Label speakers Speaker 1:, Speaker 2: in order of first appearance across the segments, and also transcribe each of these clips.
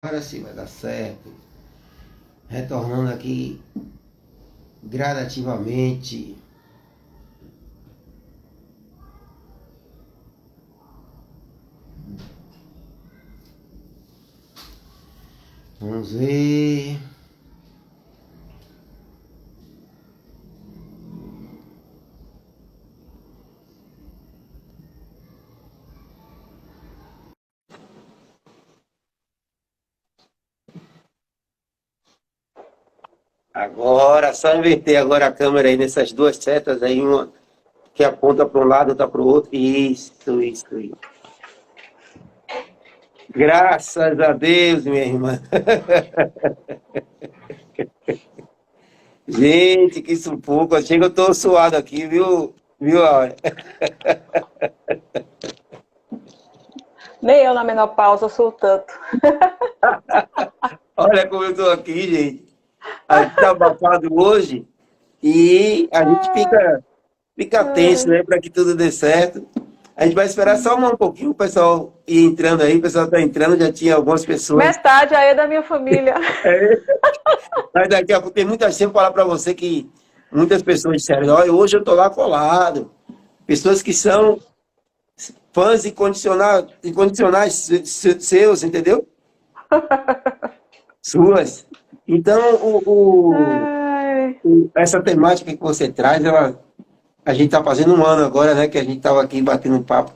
Speaker 1: Agora sim vai dar certo. Retornando aqui gradativamente. Vamos ver. Agora, só inverter agora a câmera aí nessas duas setas aí, uma que aponta para um lado, outra para o outro. Isso. Graças a Deus, minha irmã. Gente, que sufoco. Chega, eu tô suado aqui, viu? Viu, Áurea?
Speaker 2: Nem eu na menopausa sou tanto.
Speaker 1: Olha como eu tô aqui, gente. A gente tá abafado hoje e a gente fica tenso, né, para que tudo dê certo. A gente vai esperar só um pouquinho, o pessoal ir entrando aí, o pessoal tá entrando, já tinha algumas pessoas.
Speaker 2: Metade aí é da minha família.
Speaker 1: Mas daqui a pouco tem muita gente falar para você que muitas pessoas disseram, olha, hoje eu tô lá colado. Pessoas que são fãs incondicionais seus, entendeu? Suas. Então,
Speaker 2: Ai,
Speaker 1: essa temática que você traz, a gente está fazendo um ano agora, né? Que a gente estava aqui batendo um papo.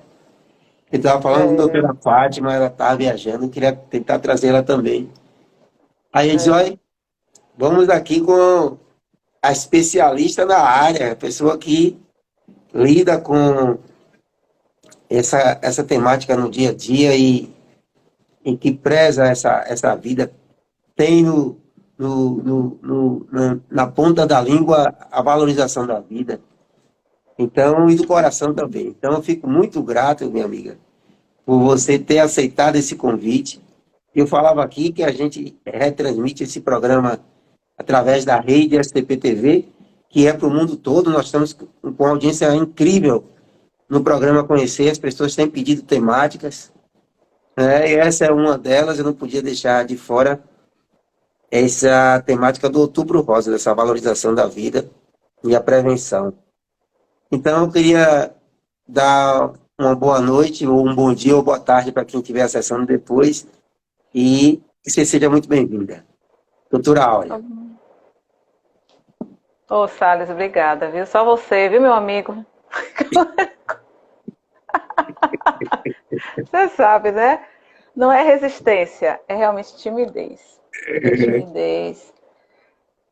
Speaker 1: Eu estava falando com a
Speaker 2: é,
Speaker 1: doutora Fátima, ela estava viajando, eu queria tentar trazer ela também. Aí a gente disse,
Speaker 2: é.
Speaker 1: olha, vamos aqui com a especialista na área, a pessoa que lida com essa temática no dia a dia e que preza essa vida, tem na ponta da língua a valorização da vida. Então, e do coração também. Então, eu fico muito grato, minha amiga, por você ter aceitado esse convite. Eu falava aqui que a gente retransmite esse programa através da rede STP-TV, que é para o mundo todo. Nós estamos com uma audiência incrível no programa Conhecer. As pessoas têm pedido temáticas, né? E essa é uma delas. Eu não podia deixar de fora essa temática do Outubro Rosa, dessa valorização da vida e a prevenção. Então, eu queria dar uma boa noite, ou um bom dia, ou boa tarde para quem estiver acessando depois, e que você seja muito bem-vinda. Doutora Áurea.
Speaker 2: Ô, Salles, obrigada, viu? Só você, viu, meu amigo? Você sabe, né? Não é resistência, é realmente timidez. É timidez.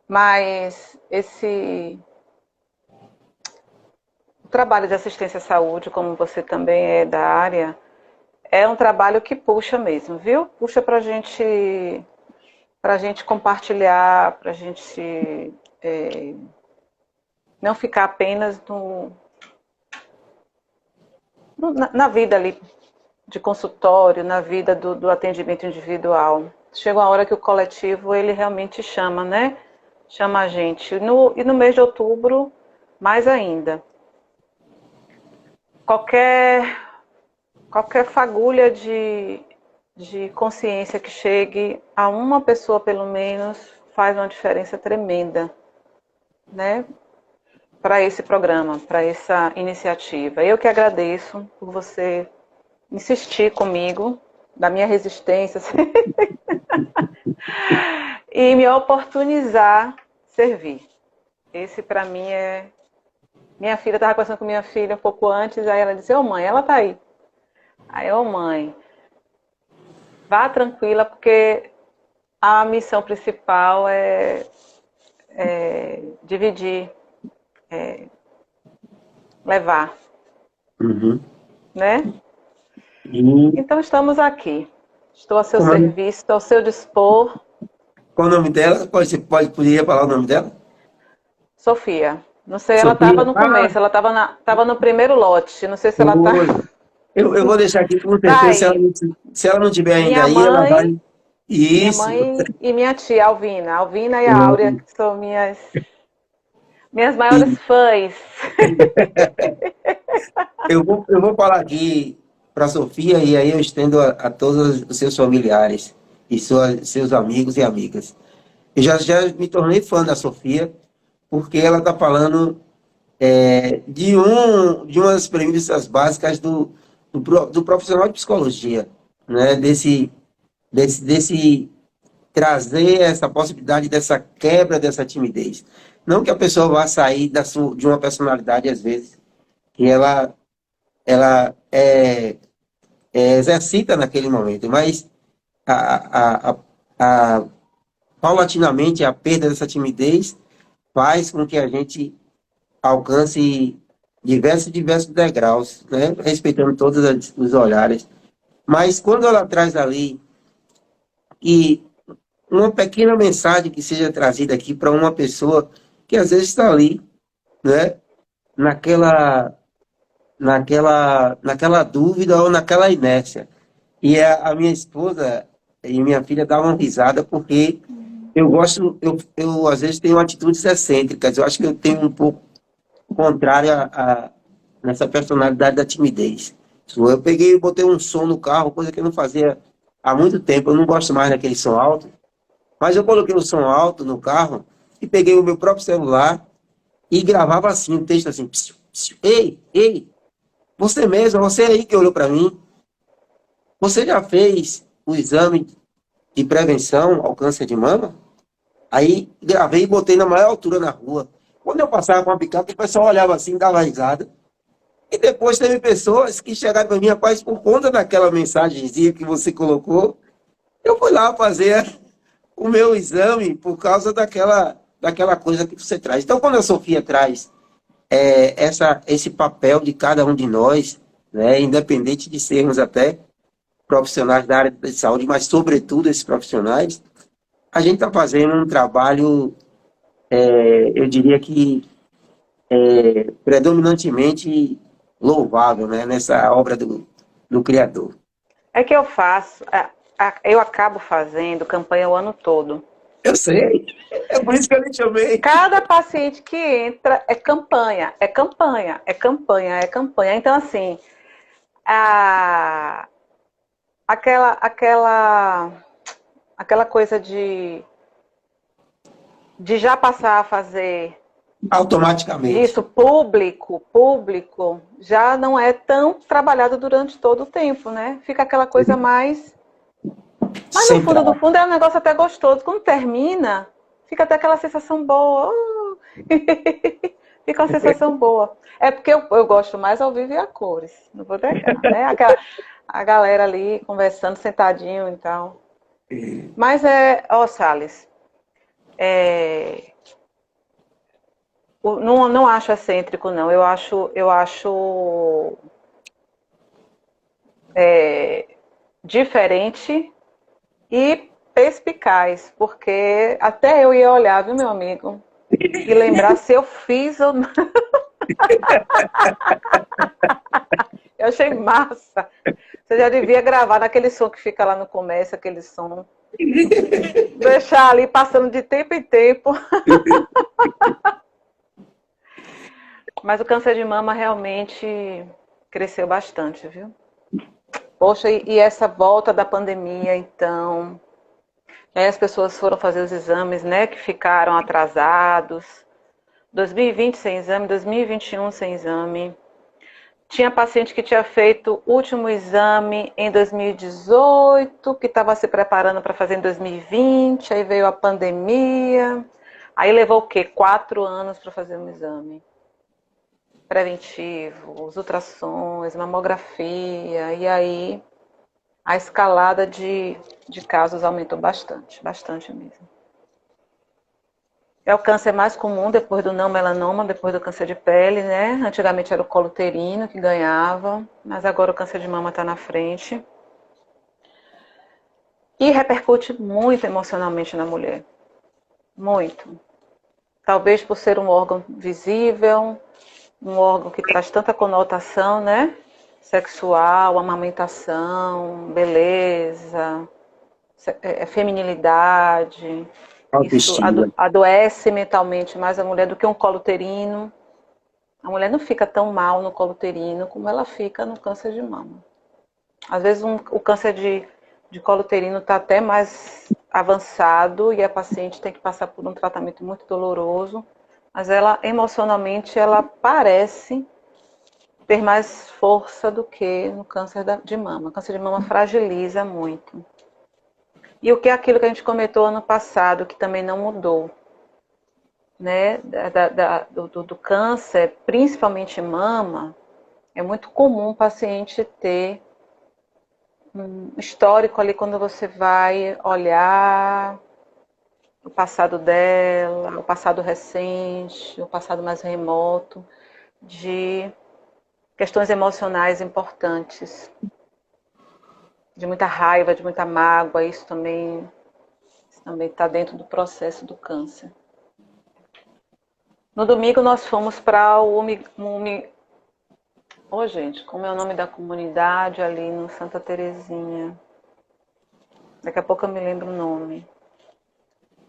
Speaker 2: Mas esse trabalho de assistência à saúde, como você também é da área, é um trabalho que puxa mesmo, viu? Puxa para gente compartilhar, para gente é, não ficar apenas na vida ali de consultório, na vida do atendimento individual. Chega uma hora que o coletivo ele realmente chama, né? Chama a gente. E no mês de outubro, mais ainda. Qualquer, qualquer fagulha de consciência que chegue a uma pessoa, pelo menos, faz uma diferença tremenda, né? Para esse programa, para essa iniciativa. Eu que agradeço por você insistir comigo, da minha resistência, e me oportunizar servir. Esse para mim é. Minha filha estava conversando com minha filha um pouco antes, aí ela disse: Ô mãe, ela tá aí. Aí, ô mãe, vá tranquila, porque a missão principal é dividir, levar,
Speaker 1: Uhum.
Speaker 2: né?
Speaker 1: E
Speaker 2: Então estamos aqui. Estou a seu
Speaker 1: como é,
Speaker 2: serviço, estou ao seu dispor.
Speaker 1: qual o nome dela? Poderia falar o nome dela?
Speaker 2: Sofia. Não sei, ela estava
Speaker 1: Sofia?
Speaker 2: no
Speaker 1: Ah,
Speaker 2: começo, ela estava no primeiro lote. Não sei se ela está
Speaker 1: oi. Eu vou deixar aqui com
Speaker 2: tá
Speaker 1: certeza,
Speaker 2: aí.
Speaker 1: se ela não tiver ainda
Speaker 2: Minha
Speaker 1: aí, ela
Speaker 2: mãe,
Speaker 1: vai. Isso.
Speaker 2: e minha tia Alvina. A Alvina e a Áurea, que são minhas maiores fãs.
Speaker 1: Eu vou falar aqui para a Sofia e aí eu estendo a todos os seus familiares. seus amigos e amigas. Eu já me tornei fã da Sofia, porque ela está falando de uma das premissas básicas do profissional de psicologia, né? Desse trazer essa possibilidade dessa quebra dessa timidez. Não que a pessoa vá sair de uma personalidade, às vezes, que ela exercita naquele momento, mas a, a, a, paulatinamente a perda dessa timidez faz com que a gente alcance diversos degraus, né? Respeitando todos os olhares. Mas quando ela traz ali e uma pequena mensagem que seja trazida aqui para uma pessoa que às vezes está ali, né? Naquela, naquela dúvida ou naquela inércia. E a minha esposa e minha filha davam risada porque eu às vezes tenho atitudes excêntricas. Eu acho que eu tenho um pouco contrária nessa personalidade da timidez. Eu peguei e botei um som no carro, coisa que eu não fazia há muito tempo. Eu não gosto mais daquele som alto. Mas eu coloquei o som alto no carro e peguei o meu próprio celular e gravava assim, um texto assim, psiu, psiu, ei, ei, você mesmo, você aí que olhou para mim, você já fez o exame de prevenção ao câncer de mama? Aí gravei e botei na maior altura na rua. Quando eu passava com a picape, o pessoal olhava assim, dava risada. E depois teve pessoas que chegaram para mim, rapaz, por conta daquela mensagenzinha que você colocou, eu fui lá fazer o meu exame por causa daquela coisa que você traz. Então, quando a Sofia traz esse papel de cada um de nós, né, independente de sermos até profissionais da área de saúde, mas sobretudo esses profissionais, a gente está fazendo um trabalho, eu diria que predominantemente louvável, né, nessa obra do Criador.
Speaker 2: É que eu faço, eu acabo fazendo campanha o ano todo.
Speaker 1: Eu sei, é por isso que eu lhe chamei.
Speaker 2: Cada paciente que entra é campanha, é campanha, é campanha, é campanha. Então, assim, a, aquela coisa de já passar a fazer
Speaker 1: Automaticamente.
Speaker 2: isso público, já não é tão trabalhado durante todo o tempo, né? Fica aquela coisa mais... Mas no fundo do
Speaker 1: Central.
Speaker 2: fundo é um negócio até gostoso. Quando termina, fica até aquela sensação boa. Fica uma sensação boa. É porque eu gosto mais ao vivo e a cores. Não vou negar, né? A galera ali conversando, sentadinho e tal. Mas Salles, não acho excêntrico, não. Eu acho diferente e perspicaz, porque até eu ia olhar, viu, meu amigo? E lembrar se eu fiz ou não. Eu achei massa. Você já devia gravar naquele som que fica lá no começo, aquele som. Deixar ali passando de tempo em tempo. Mas o câncer de mama realmente cresceu bastante, viu? Poxa, e essa volta da pandemia, então... Aí as pessoas foram fazer os exames, né, que ficaram atrasados. 2020 sem exame, 2021 sem exame. Tinha paciente que tinha feito o último exame em 2018, que estava se preparando para fazer em 2020, aí veio a pandemia. Aí levou o quê? 4 anos para fazer um exame preventivo, os ultrassons, mamografia, e aí a escalada de casos aumentou bastante, bastante mesmo. É o câncer mais comum depois do não melanoma, depois do câncer de pele, né? Antigamente era o colo uterino que ganhava, mas agora o câncer de mama está na frente. E repercute muito emocionalmente na mulher. Muito. Talvez por ser um órgão visível, um órgão que traz tanta conotação, né? Sexual, amamentação, beleza, feminilidade. Isso
Speaker 1: Autoestima.
Speaker 2: adoece mentalmente mais a mulher do que um colo uterino. A mulher não fica tão mal no colo uterino como ela fica no câncer de mama. Às vezes o câncer de colo uterino está até mais avançado e a paciente tem que passar por um tratamento muito doloroso, mas ela emocionalmente ela parece ter mais força do que no câncer de mama. O câncer de mama fragiliza muito. E o que é aquilo que a gente comentou ano passado, que também não mudou, né? Do câncer, principalmente mama, é muito comum o paciente ter um histórico ali quando você vai olhar o passado dela, o passado recente, o passado mais remoto, de questões emocionais importantes, de muita raiva, de muita mágoa, isso também está dentro do processo do câncer. No domingo nós fomos para o Ô, gente, como é o nome da comunidade ali no Santa Terezinha? Daqui a pouco eu me lembro o nome.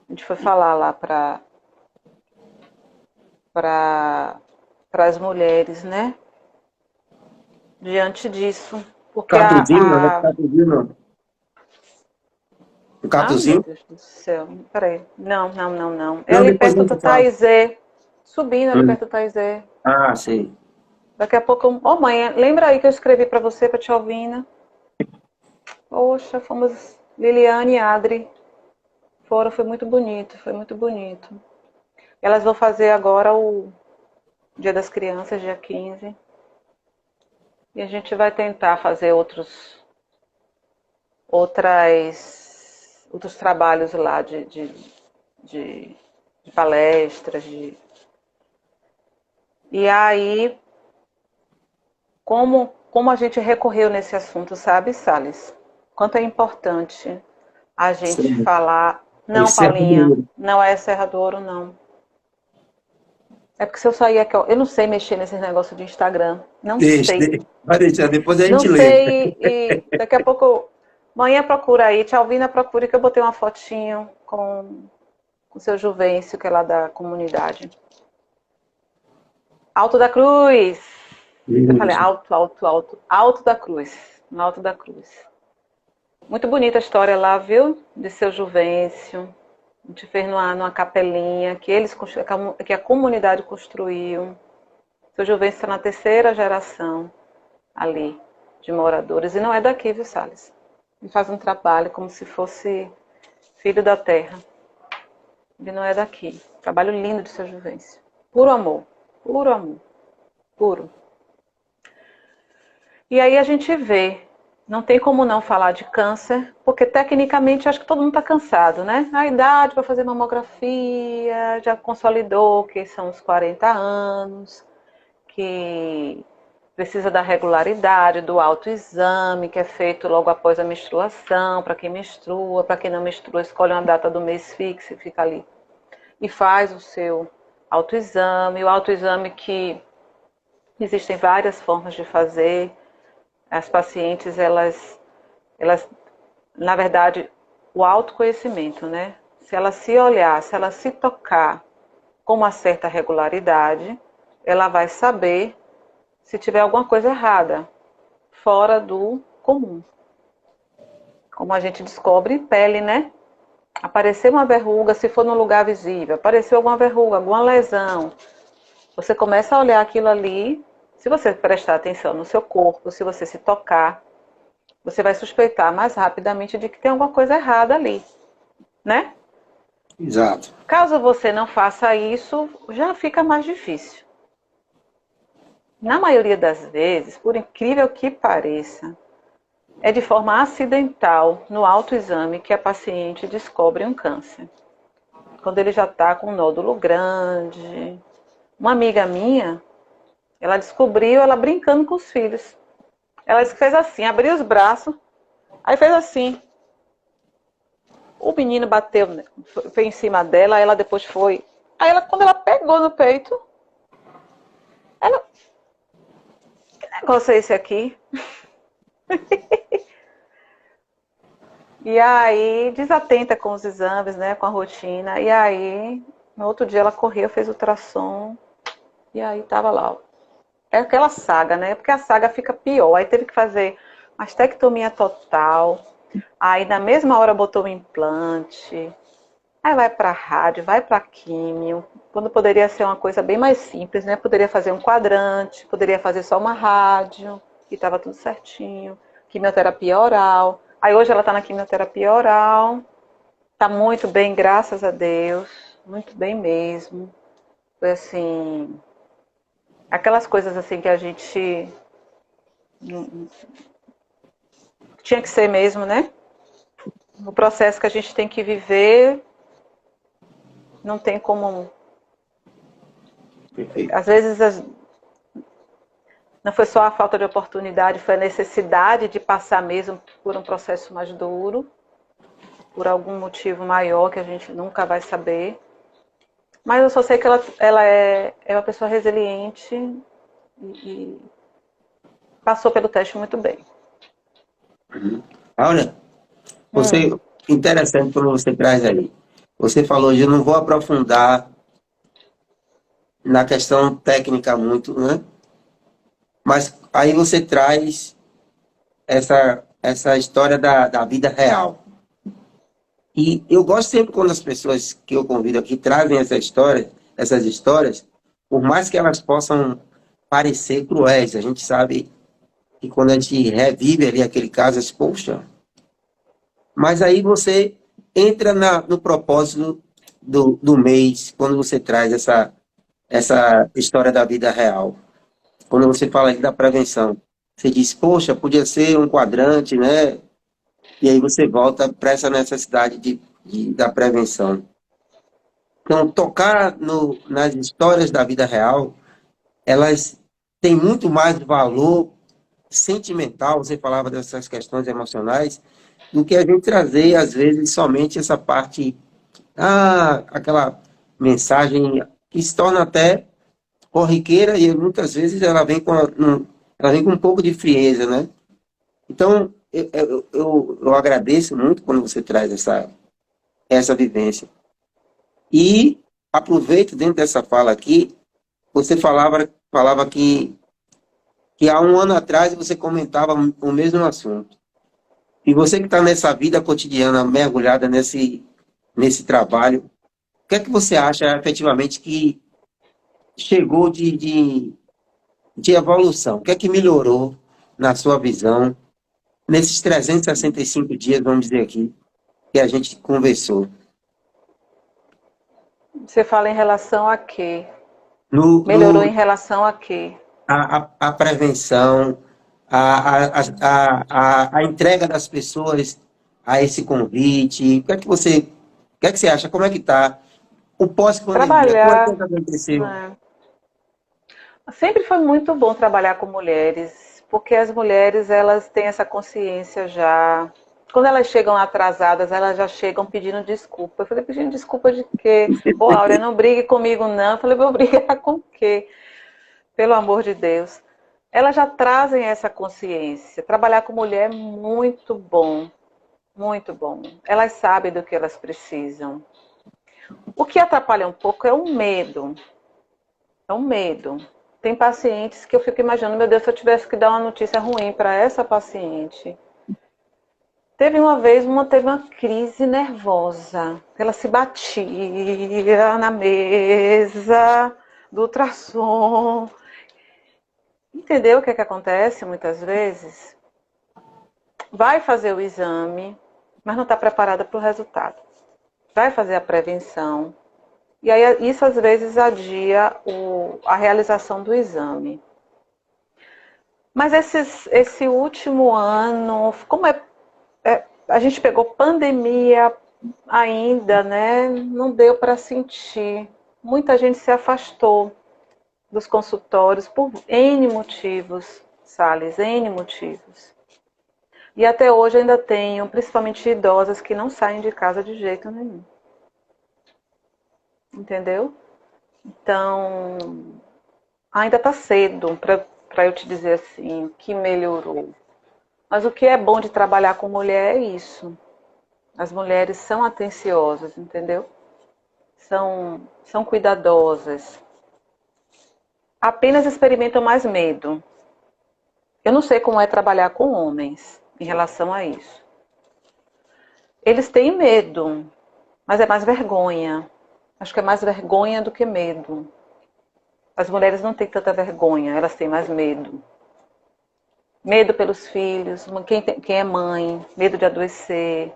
Speaker 2: A gente foi falar lá para as mulheres, né? Diante disso. Porque
Speaker 1: Catuzinho, não é Catuzinho, não. O
Speaker 2: Ai, meu
Speaker 1: Catuzinho?
Speaker 2: Deus do céu. Peraí. Não, não, não, não. É
Speaker 1: Não,
Speaker 2: ali
Speaker 1: depois a
Speaker 2: perto do
Speaker 1: gente fala.
Speaker 2: Taizé. Subindo ali
Speaker 1: Hum.
Speaker 2: perto do Taizé.
Speaker 1: Ah, sei.
Speaker 2: Daqui a pouco... Ô, mãe, lembra aí que eu escrevi para você, para Tia Alvina? Poxa, fomos Liliane e Adri. Foi muito bonito, foi muito bonito. Elas vão fazer agora o Dia das Crianças, dia 15. E a gente vai tentar fazer outros trabalhos lá de palestras. E aí, como a gente recorreu nesse assunto, sabe, Salles? Quanto é importante a gente
Speaker 1: Sei.
Speaker 2: falar.
Speaker 1: Aí
Speaker 2: Não,
Speaker 1: Serra do
Speaker 2: Paulinha,
Speaker 1: Ouro.
Speaker 2: não é Serra do Ouro, não. É porque se eu sair aqui, ó, eu não sei mexer nesse negócio de Instagram. Não sei.
Speaker 1: Vai deixar, depois a
Speaker 2: Não
Speaker 1: gente lembra.
Speaker 2: sei, e daqui a pouco, manhã procura aí, Tia Alvina procura que eu botei uma fotinho com o seu Juvencio, que é lá da comunidade. Alto da Cruz! Eu falei
Speaker 1: Isso.
Speaker 2: alto, alto, alto. Alto da Cruz. No Alto da Cruz. Muito bonita a história lá, viu? De seu Juvencio. A gente fez numa capelinha que a comunidade construiu. Seu Juvencio está na terceira geração ali de moradores. E não é daqui, viu, Salles? Ele faz um trabalho como se fosse filho da terra. Ele não é daqui. Trabalho lindo de seu Juvencio. Puro amor. Puro amor. Puro. E aí a gente vê. Não tem como não falar de câncer, porque tecnicamente acho que todo mundo está cansado, né? A idade para fazer mamografia já consolidou que são os 40 anos, que precisa da regularidade, do autoexame, que é feito logo após a menstruação, para quem menstrua, para quem não menstrua, escolhe uma data do mês fixa e fica ali. E faz o seu autoexame, o autoexame que existem várias formas de fazer. As pacientes, na verdade, o autoconhecimento, né? Se ela se olhar, se ela se tocar com uma certa regularidade, ela vai saber se tiver alguma coisa errada, fora do comum. Como a gente descobre em pele, né? Apareceu uma verruga, se for num lugar visível, apareceu alguma verruga, alguma lesão, você começa a olhar aquilo ali, se você prestar atenção no seu corpo, se você se tocar, você vai suspeitar mais rapidamente de que tem alguma coisa errada ali, né?
Speaker 1: Exato.
Speaker 2: Caso você não faça isso, já fica mais difícil. Na maioria das vezes, por incrível que pareça, é de forma acidental, no autoexame, que a paciente descobre um câncer. Quando ele já está com um nódulo grande. Uma amiga minha, ela descobriu, ela brincando com os filhos. Ela fez assim, abriu os braços, aí fez assim. O menino bateu, foi em cima dela, aí ela depois foi. Aí ela, quando ela pegou no peito, ela, que negócio é esse aqui? E aí, desatenta com os exames, né, com a rotina. E aí, no outro dia ela correu, fez ultrassom. E aí tava lá. É aquela saga, né? Porque a saga fica pior. Aí teve que fazer mastectomia total. Aí na mesma hora botou o implante, aí vai para rádio, vai para químio, quando poderia ser uma coisa bem mais simples, né? Poderia fazer um quadrante, poderia fazer só uma rádio, e estava tudo certinho. Quimioterapia oral. Aí hoje ela está na quimioterapia oral, está muito bem, graças a Deus, muito bem mesmo. Foi assim, aquelas coisas assim que a gente tinha que ser mesmo, né? O processo que a gente tem que viver, não tem como.
Speaker 1: Perfeito.
Speaker 2: Às vezes não foi só a falta de oportunidade, foi a necessidade de passar mesmo por um processo mais duro, por algum motivo maior que a gente nunca vai saber. Mas eu só sei que ela é uma pessoa resiliente e passou pelo teste muito bem.
Speaker 1: Olha, você, interessante como você traz aí. Você falou, eu não vou aprofundar na questão técnica muito, né? Mas aí você traz essa história da vida real. E eu gosto sempre quando as pessoas que eu convido aqui trazem essas histórias, por mais que elas possam parecer cruéis, a gente sabe que quando a gente revive ali aquele caso, diz, poxa, mas aí você entra no propósito do mês, quando você traz essa história da vida real. Quando você fala aí da prevenção, você diz, poxa, podia ser um quadrante, né? E aí você volta para essa necessidade da prevenção. Então, tocar nas histórias da vida real, elas têm muito mais valor sentimental, você falava dessas questões emocionais, do que a gente trazer, às vezes, somente essa parte, aquela mensagem que se torna até corriqueira e muitas vezes ela vem ela vem com um pouco de frieza, né? Então, eu agradeço muito quando você traz essa vivência. E aproveito dentro dessa fala aqui, você falava que há um ano atrás você comentava o mesmo assunto. E você que está nessa vida cotidiana, mergulhada nesse trabalho, o que é que você acha efetivamente que chegou de evolução? O que é que melhorou na sua visão nesses 365 dias, vamos dizer aqui, que a gente conversou?
Speaker 2: Você fala em relação a quê?
Speaker 1: No,
Speaker 2: Melhorou em
Speaker 1: no,
Speaker 2: relação a quê?
Speaker 1: a prevenção, a entrega das pessoas a esse convite. O que é que você acha? Como é que está? O pós-pandemia, como é que
Speaker 2: Trabalhar.
Speaker 1: aconteceu?
Speaker 2: Né? Sempre foi muito bom trabalhar com mulheres, porque as mulheres elas têm essa consciência já. Quando elas chegam atrasadas, elas já chegam pedindo desculpa. Eu falei, pedindo desculpa de quê? Ô, Áurea, não brigue comigo, não. Eu falei, vou brigar com o quê? Pelo amor de Deus. Elas já trazem essa consciência. Trabalhar com mulher é muito bom, muito bom. Elas sabem do que elas precisam. O que atrapalha um pouco é o medo. É um medo. Tem pacientes que eu fico imaginando, meu Deus, se eu tivesse que dar uma notícia ruim para essa paciente. Teve uma vez, teve uma crise nervosa. Ela se batia na mesa do ultrassom. Entendeu o que é que acontece muitas vezes? Vai fazer o exame, mas não está preparada para o resultado. Vai fazer a prevenção. E aí isso às vezes adia a realização do exame. Mas esse último ano, como a gente pegou pandemia ainda, né? Não deu para sentir. Muita gente se afastou dos consultórios por N motivos, Salles, N motivos. E até hoje ainda tenho, principalmente idosas, que não saem de casa de jeito nenhum. Entendeu? Então, ainda está cedo para eu te dizer assim, que melhorou. Mas o que é bom de trabalhar com mulher é isso. As mulheres são atenciosas, entendeu? São cuidadosas. Apenas experimentam mais medo. Eu não sei como é trabalhar com homens em relação a isso. Eles têm medo, mas é mais vergonha. Acho que é mais vergonha do que medo. As mulheres não têm tanta vergonha, elas têm mais medo. Medo pelos filhos, quem é mãe, medo de adoecer,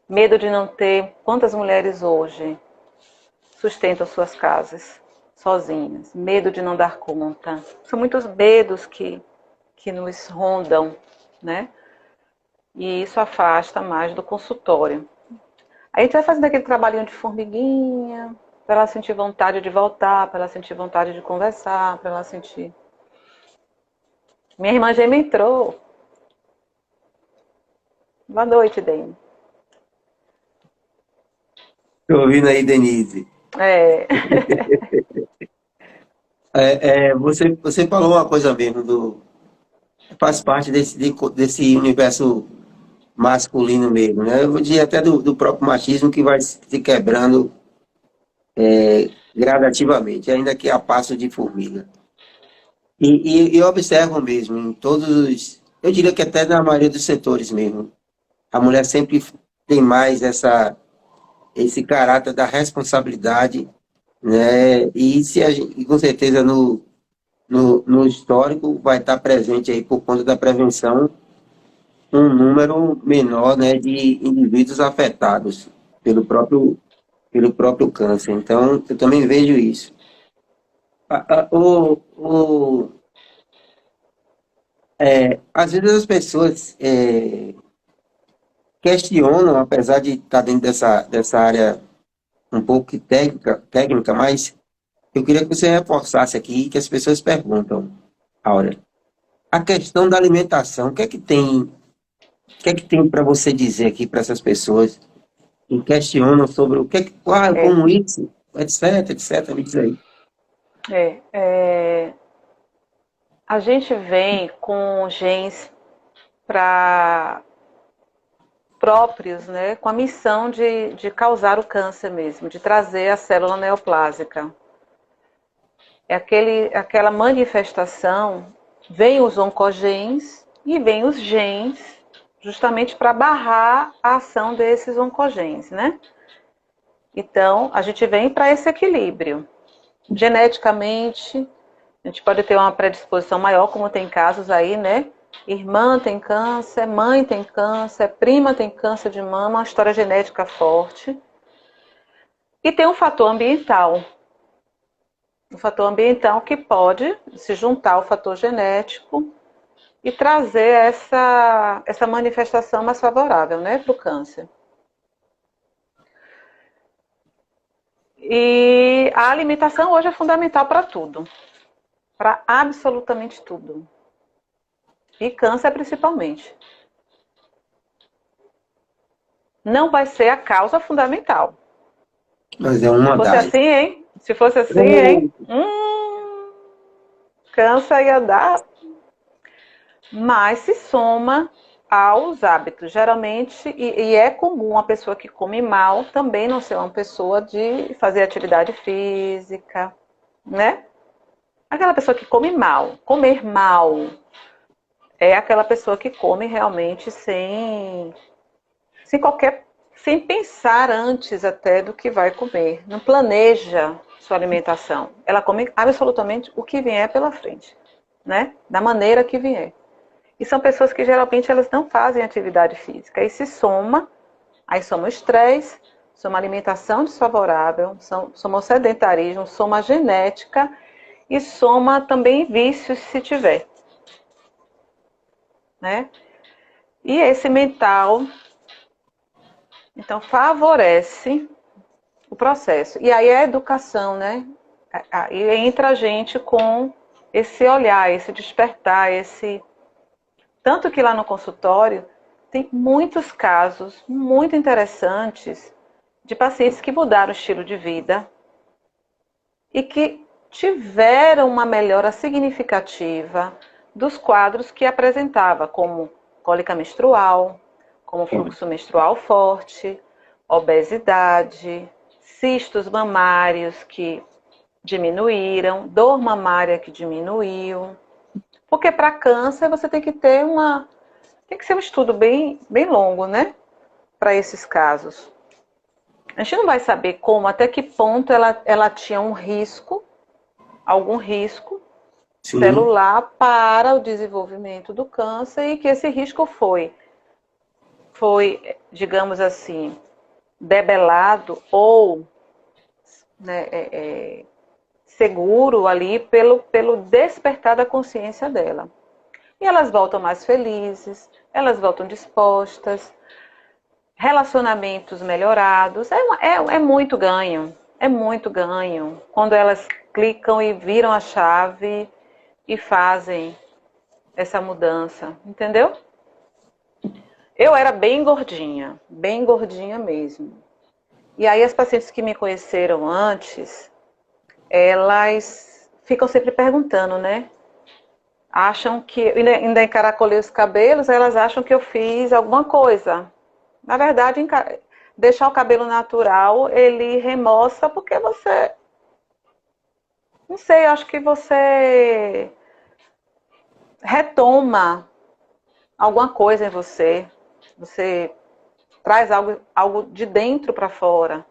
Speaker 2: medo de não ter. Quantas mulheres hoje sustentam suas casas sozinhas? Medo de não dar conta. São muitos medos que nos rondam, né? E isso afasta mais do consultório. Aí a gente vai fazendo aquele trabalhinho de formiguinha, para ela sentir vontade de voltar, para ela sentir vontade de conversar, para ela sentir. Minha irmã gêmea entrou. Boa noite, Dani.
Speaker 1: Estou ouvindo aí, Denise.
Speaker 2: É.
Speaker 1: Você falou uma coisa mesmo, faz parte desse universo masculino mesmo, né? Eu vou dizer até do próprio machismo que vai se quebrando gradativamente, ainda que a passo de formiga. E eu observo mesmo, em todos os. Eu diria que até na maioria dos setores mesmo, a mulher sempre tem mais esse caráter da responsabilidade, né? E, e com certeza no histórico vai estar presente aí por conta da prevenção um número menor, né, de indivíduos afetados pelo próprio câncer. Então, eu também vejo isso. A- o, o, Às vezes as pessoas questionam, apesar de estar dentro dessa área um pouco técnica, mas eu queria que você reforçasse aqui que as pessoas perguntam, Áurea, a questão da alimentação, o que é que tem para você dizer aqui para essas pessoas que questionam sobre
Speaker 2: É,
Speaker 1: como isso, etc, etc, me diz aí.
Speaker 2: é, a gente vem com genes para próprios, né, com a missão de causar o câncer mesmo, de trazer a célula neoplásica. É aquela manifestação, vem os oncogenes e vem os genes justamente para barrar a ação desses oncogenes, né? Então, a gente vem para esse equilíbrio. Geneticamente, a gente pode ter uma predisposição maior, como tem casos aí, né? Irmã tem câncer, mãe tem câncer, prima tem câncer de mama, uma história genética forte. E tem um fator ambiental. Um fator ambiental que pode se juntar ao fator genético e trazer essa manifestação mais favorável, né, para o câncer. E a alimentação hoje é fundamental para tudo, para absolutamente tudo. E câncer principalmente. Não vai ser a causa fundamental.
Speaker 1: Mas é
Speaker 2: Se
Speaker 1: uma
Speaker 2: fosse
Speaker 1: das.
Speaker 2: assim, hein? Se fosse assim, hein? Câncer ia dar. Mas se soma aos hábitos. Geralmente, e é comum a pessoa que come mal também não ser uma pessoa de fazer atividade física, né? Aquela pessoa que come mal, comer mal, é aquela pessoa que come realmente sem pensar antes até do que vai comer. Não planeja sua alimentação. Ela come absolutamente o que vier pela frente, né? Da maneira que vier. E são pessoas que geralmente elas não fazem atividade física. Aí soma o estresse, soma a alimentação desfavorável, soma o sedentarismo, soma a genética e soma também vícios se tiver, né? E esse mental, então, favorece o processo. E aí a educação, né? Aí entra a gente com esse olhar, esse despertar, esse. Tanto que lá no consultório tem muitos casos muito interessantes de pacientes que mudaram o estilo de vida e que tiveram uma melhora significativa dos quadros que apresentava, como cólica menstrual, como fluxo menstrual forte, obesidade, cistos mamários que diminuíram, dor mamária que diminuiu. Porque para câncer você tem que ter tem que ser um estudo bem longo, né? para esses casos. A gente não vai saber como, até que ponto ela tinha um risco, algum risco
Speaker 1: Sim.
Speaker 2: celular para o desenvolvimento do câncer e que esse risco foi, digamos assim, debelado ou, né, seguro ali pelo despertar da consciência dela. E elas voltam mais felizes, elas voltam dispostas, relacionamentos melhorados, é muito ganho, é muito ganho. Quando elas clicam e viram a chave e fazem essa mudança, entendeu? Eu era bem gordinha mesmo. E aí as pacientes que me conheceram antes, elas ficam sempre perguntando, né? Acham que, ainda encaracolei os cabelos, elas acham que eu fiz alguma coisa. Na verdade, deixar o cabelo natural, ele remoça porque você, não sei, acho que você retoma alguma coisa em você. Você traz algo de dentro para fora.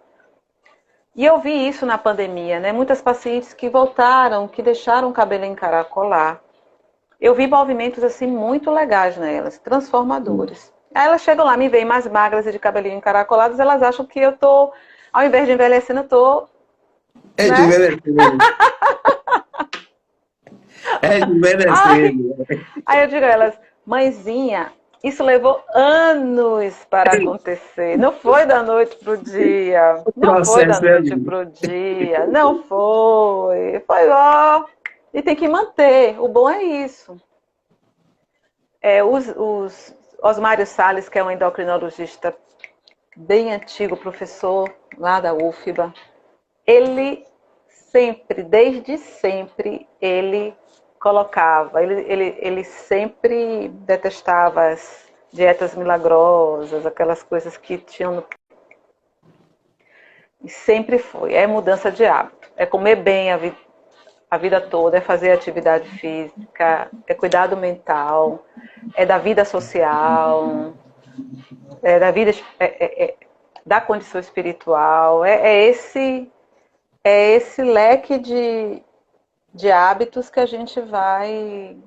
Speaker 2: E eu vi isso na pandemia, né? Muitas pacientes que voltaram, que deixaram o cabelo encaracolar. Eu vi movimentos assim muito legais nelas, transformadores. Aí elas chegam lá, me veem mais magras e de cabelinho encaracolados, elas acham que eu tô, ao invés de envelhecendo, eu tô,
Speaker 1: É de
Speaker 2: né?
Speaker 1: envelhecendo. É de
Speaker 2: Ai,
Speaker 1: envelhecendo.
Speaker 2: aí eu digo a elas, mãezinha, isso levou anos para acontecer. Não foi da noite pro dia.
Speaker 1: O
Speaker 2: Não foi da
Speaker 1: processo é
Speaker 2: noite
Speaker 1: ali.
Speaker 2: pro dia. Não foi. Foi ó. E tem que manter. O bom é isso. Os Osmário Salles, que é um endocrinologista bem antigo, professor lá da UFBA, ele sempre, desde sempre, ele colocava, ele sempre detestava as dietas milagrosas, aquelas coisas que tinham no... E sempre foi, é mudança de hábito, é comer bem a vida toda, é fazer atividade física, é cuidado mental, é da vida social, é da vida, da condição espiritual, é esse leque de hábitos que a gente vai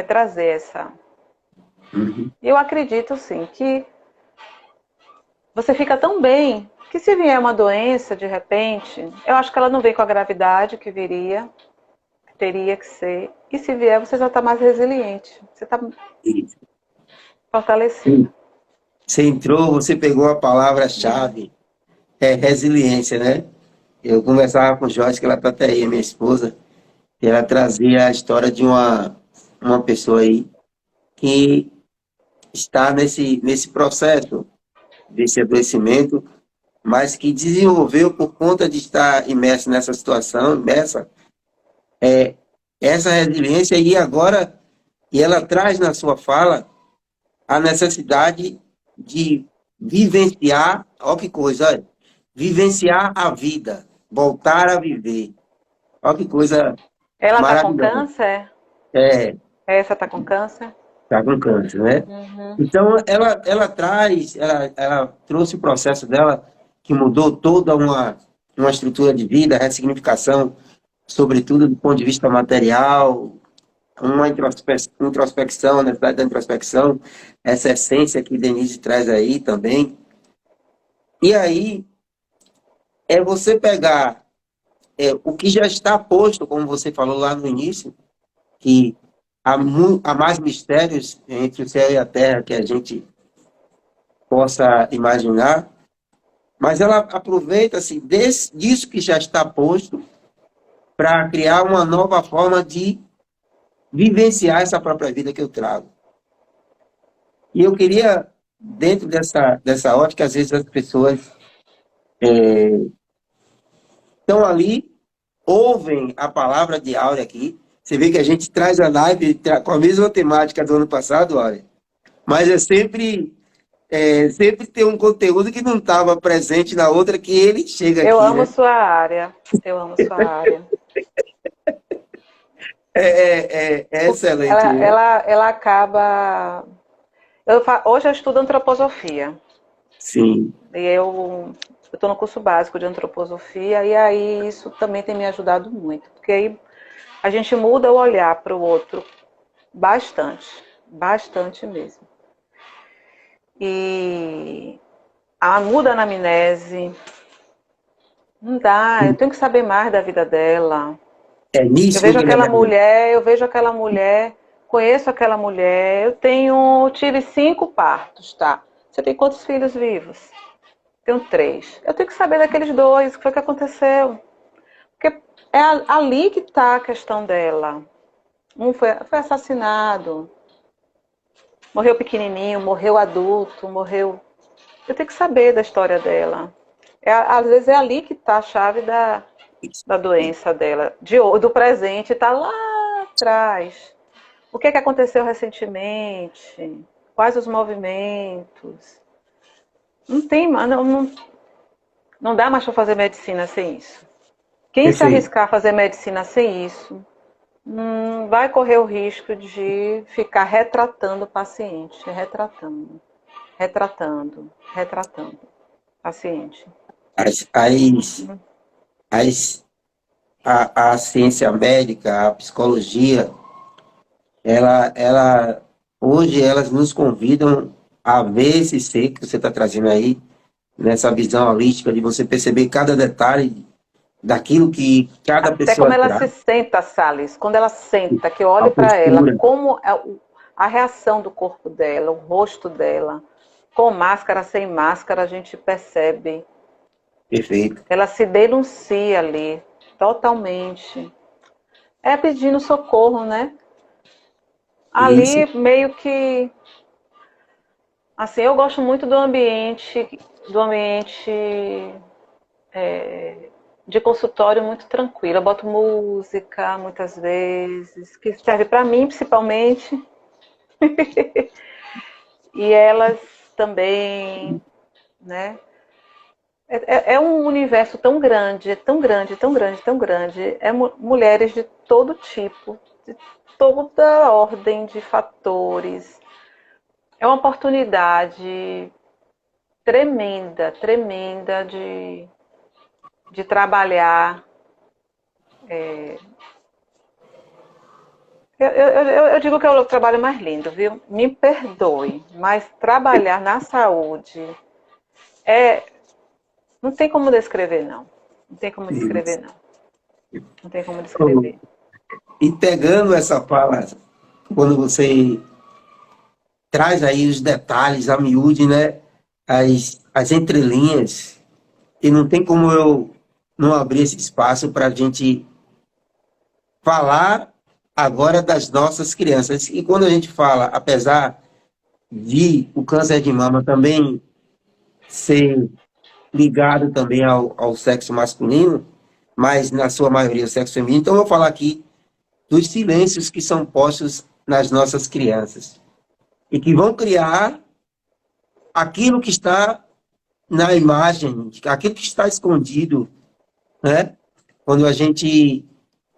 Speaker 2: trazer essa.
Speaker 1: Uhum.
Speaker 2: Eu acredito sim que você fica tão bem que se vier uma doença de repente, eu acho que ela não vem com a gravidade que viria, que teria que ser. E se vier, você já está mais resiliente, você está
Speaker 1: Isso.
Speaker 2: fortalecida.
Speaker 1: Você entrou, você pegou a palavra-chave, é resiliência, né? Eu conversava com o Joyce, que ela está até aí, minha esposa, e ela trazia a história de uma pessoa aí que está nesse processo desse adoecimento, mas que desenvolveu por conta de estar imerso nessa situação, imersa, essa resiliência e agora, e ela traz na sua fala a necessidade de vivenciar, olha que coisa, olha, vivenciar a vida, voltar a viver. Olha que coisa
Speaker 2: Ela está com
Speaker 1: maravilhosa.
Speaker 2: câncer?
Speaker 1: É,
Speaker 2: Essa está com câncer?
Speaker 1: tá com câncer, né?
Speaker 2: Uhum.
Speaker 1: Então, ela trouxe o processo dela, que mudou toda uma estrutura de vida, ressignificação, sobretudo do ponto de vista material, uma introspecção, a necessidade da introspecção, essa essência que Denise traz aí também. E aí, é você pegar o que já está posto, como você falou lá no início, que há mais mistérios entre o céu e a terra que a gente possa imaginar, mas ela aproveita-se disso que já está posto para criar uma nova forma de vivenciar essa própria vida que eu trago. E eu queria, dentro dessa ótica, às vezes as pessoas estão ali, ouvem a palavra de Áurea aqui. Você vê que a gente traz a live com a mesma temática do ano passado, Áurea. Mas sempre tem um conteúdo que não estava presente na outra que ele chega
Speaker 2: Eu
Speaker 1: aqui,
Speaker 2: amo
Speaker 1: né?
Speaker 2: sua área. Eu amo sua área.
Speaker 1: É excelente,
Speaker 2: Ela,
Speaker 1: né?
Speaker 2: ela, ela acaba. Hoje eu estudo antroposofia.
Speaker 1: sim,
Speaker 2: E eu estou no curso básico de antroposofia, e aí isso também tem me ajudado muito, porque aí a gente muda o olhar para o outro bastante, bastante mesmo. E muda a anamnese, não dá, eu tenho que saber mais da vida dela.
Speaker 1: é
Speaker 2: Eu
Speaker 1: nisso
Speaker 2: vejo
Speaker 1: que
Speaker 2: aquela
Speaker 1: minha amiga.
Speaker 2: mulher, eu vejo aquela mulher, conheço aquela mulher, tive 5 partos, tá? Você tem quantos filhos vivos? Tenho 3. Eu tenho que saber daqueles 2, o que foi que aconteceu. Porque é ali que está a questão dela. Um foi assassinado, morreu pequenininho, morreu adulto, morreu. Eu tenho que saber da história dela. Às vezes é ali que está a chave da doença dela. Do presente está lá atrás. O que aconteceu recentemente? Quais os movimentos? Não tem, não dá mais para fazer medicina sem isso. Quem se
Speaker 1: Perfeito.
Speaker 2: arriscar a fazer medicina sem isso, vai correr o risco de ficar retratando o paciente, retratando o paciente.
Speaker 1: As, as, a ciência médica, a psicologia, hoje elas nos convidam a ver esse ser que você está trazendo aí, nessa visão holística de você perceber cada detalhe daquilo que cada
Speaker 2: Até
Speaker 1: pessoa
Speaker 2: como ela se
Speaker 1: traz,
Speaker 2: senta, Salles, quando ela senta, que eu
Speaker 1: a
Speaker 2: olho para ela,
Speaker 1: postura,
Speaker 2: como a reação do corpo dela, o rosto dela, com máscara, sem máscara, a gente percebe.
Speaker 1: perfeito.
Speaker 2: Ela se denuncia ali, totalmente. É pedindo socorro, né?
Speaker 1: Isso,
Speaker 2: Ali meio que, assim, eu gosto muito do ambiente de consultório muito tranquilo. Eu boto música muitas vezes, que serve para mim principalmente, e elas também, né? É um universo tão grande, tão grande, tão grande, tão grande. Mulheres de todo tipo, de toda ordem de fatores. É uma oportunidade tremenda, tremenda de trabalhar. Eu digo que é o trabalho mais lindo, viu? Me perdoe, mas trabalhar na saúde é. Não tem como descrever, não. Não tem como
Speaker 1: isso.
Speaker 2: descrever, não. Não tem como descrever.
Speaker 1: E pegando essa fala, quando você traz aí os detalhes, a miúde, né? As entrelinhas, e não tem como eu não abrir esse espaço para a gente falar agora das nossas crianças. E quando a gente fala, apesar de o câncer de mama também ser ligado também ao sexo masculino, mas na sua maioria o sexo feminino, então eu vou falar aqui dos silêncios que são postos nas nossas crianças e que vão criar aquilo que está na imagem, aquilo que está escondido, né? Quando a gente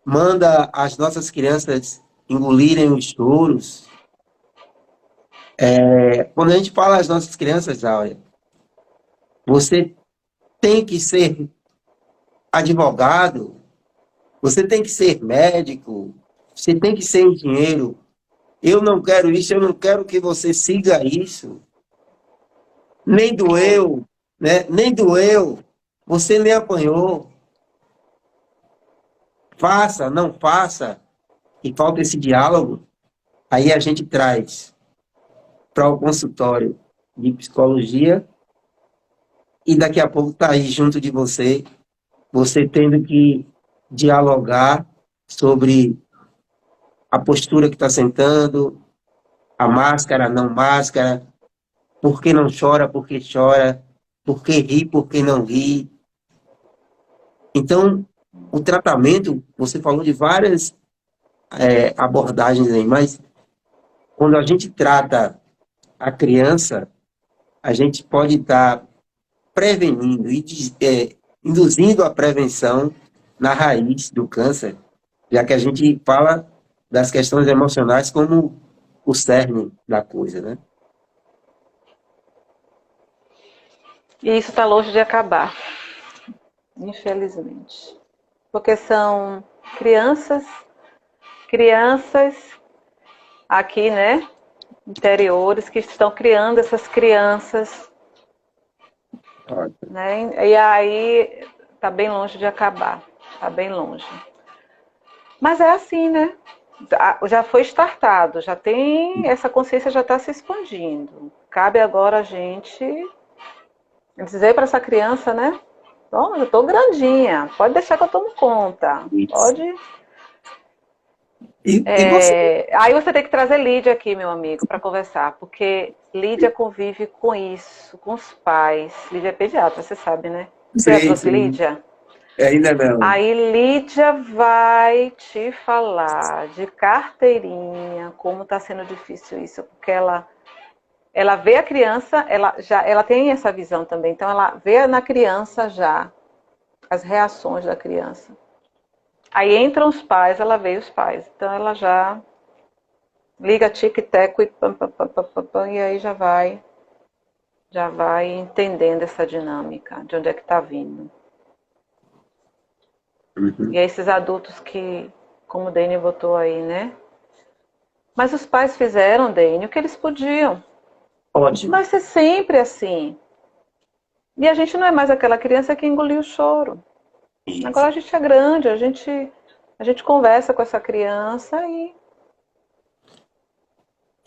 Speaker 1: manda as nossas crianças engolirem os choros, quando a gente fala às nossas crianças, Áurea, você tem que ser advogado, você tem que ser médico, você tem que ser engenheiro. Eu não quero isso, eu não quero que você siga isso. Nem
Speaker 2: É.
Speaker 1: doeu, né? Nem doeu. Você nem apanhou. Faça, não faça. E falta esse diálogo. Aí a gente traz para o consultório de psicologia e daqui a pouco está aí junto de você, você tendo que dialogar sobre a postura que está sentando, a máscara, não máscara, por que não chora, por que chora, por que ri, por que não ri. Então, o tratamento, você falou de várias abordagens aí, mas quando a gente trata a criança, a gente pode estar prevenindo e induzindo a prevenção na raiz do câncer, já que a gente fala das questões emocionais como o cerne da coisa, né?
Speaker 2: E isso está longe de acabar, infelizmente. Porque são crianças, crianças aqui, né, interiores, que estão criando essas crianças,
Speaker 1: Ótimo.
Speaker 2: né? E aí está bem longe de acabar, está bem longe. Mas é assim, né? Já foi startado, já tem, essa consciência já está se expandindo. Cabe agora a gente dizer para essa criança, né? Bom, eu estou grandinha, pode deixar que eu tomo conta.
Speaker 1: Isso.
Speaker 2: Pode.
Speaker 1: E você?
Speaker 2: Aí você tem que trazer Lídia aqui, meu amigo, para conversar, porque Lídia convive com isso, com os pais. Lídia é pediatra, você sabe, né? Você já
Speaker 1: Sei,
Speaker 2: trouxe
Speaker 1: sei.
Speaker 2: Lídia?
Speaker 1: Ainda não.
Speaker 2: Aí Lídia vai te falar de carteirinha, como está sendo difícil isso, porque ela vê a criança, ela tem essa visão também, então ela vê na criança já as reações da criança. Aí entram os pais, ela vê os pais, então ela já liga tic-teco e pam, pam, pam, pam, pam, pam, e aí já vai entendendo essa dinâmica, de onde é que está vindo.
Speaker 1: Uhum.
Speaker 2: E aí esses adultos que, como o Dani botou aí, né? Mas os pais fizeram, Dani, o que eles podiam.
Speaker 1: Ótimo.
Speaker 2: Vai ser sempre assim. E a gente não é mais aquela criança que engoliu o choro. Agora
Speaker 1: Isso.
Speaker 2: a gente é grande, a gente conversa com essa criança e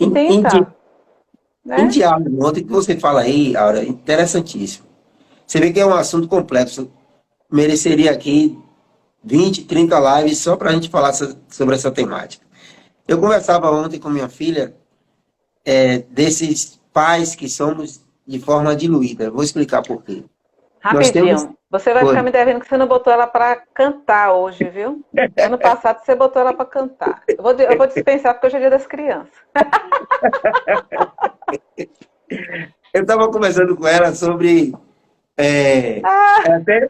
Speaker 1: Em, em, di-
Speaker 2: tenta,
Speaker 1: em
Speaker 2: né?
Speaker 1: diálogo, ontem que você fala aí, Aura, interessantíssimo. Você vê que é um assunto complexo. Mereceria aqui 20, 30 lives só para a gente falar sobre essa temática. Eu conversava ontem com minha filha, desses pais que somos de forma diluída. Vou explicar por quê. Nós temos.
Speaker 2: Rapidinho. Você vai ficar
Speaker 1: Oi.
Speaker 2: me devendo que você não botou ela para cantar hoje, viu? Ano passado você botou ela para cantar. Eu vou dispensar porque hoje é dia das crianças.
Speaker 1: Eu estava conversando com ela sobre
Speaker 2: Ah,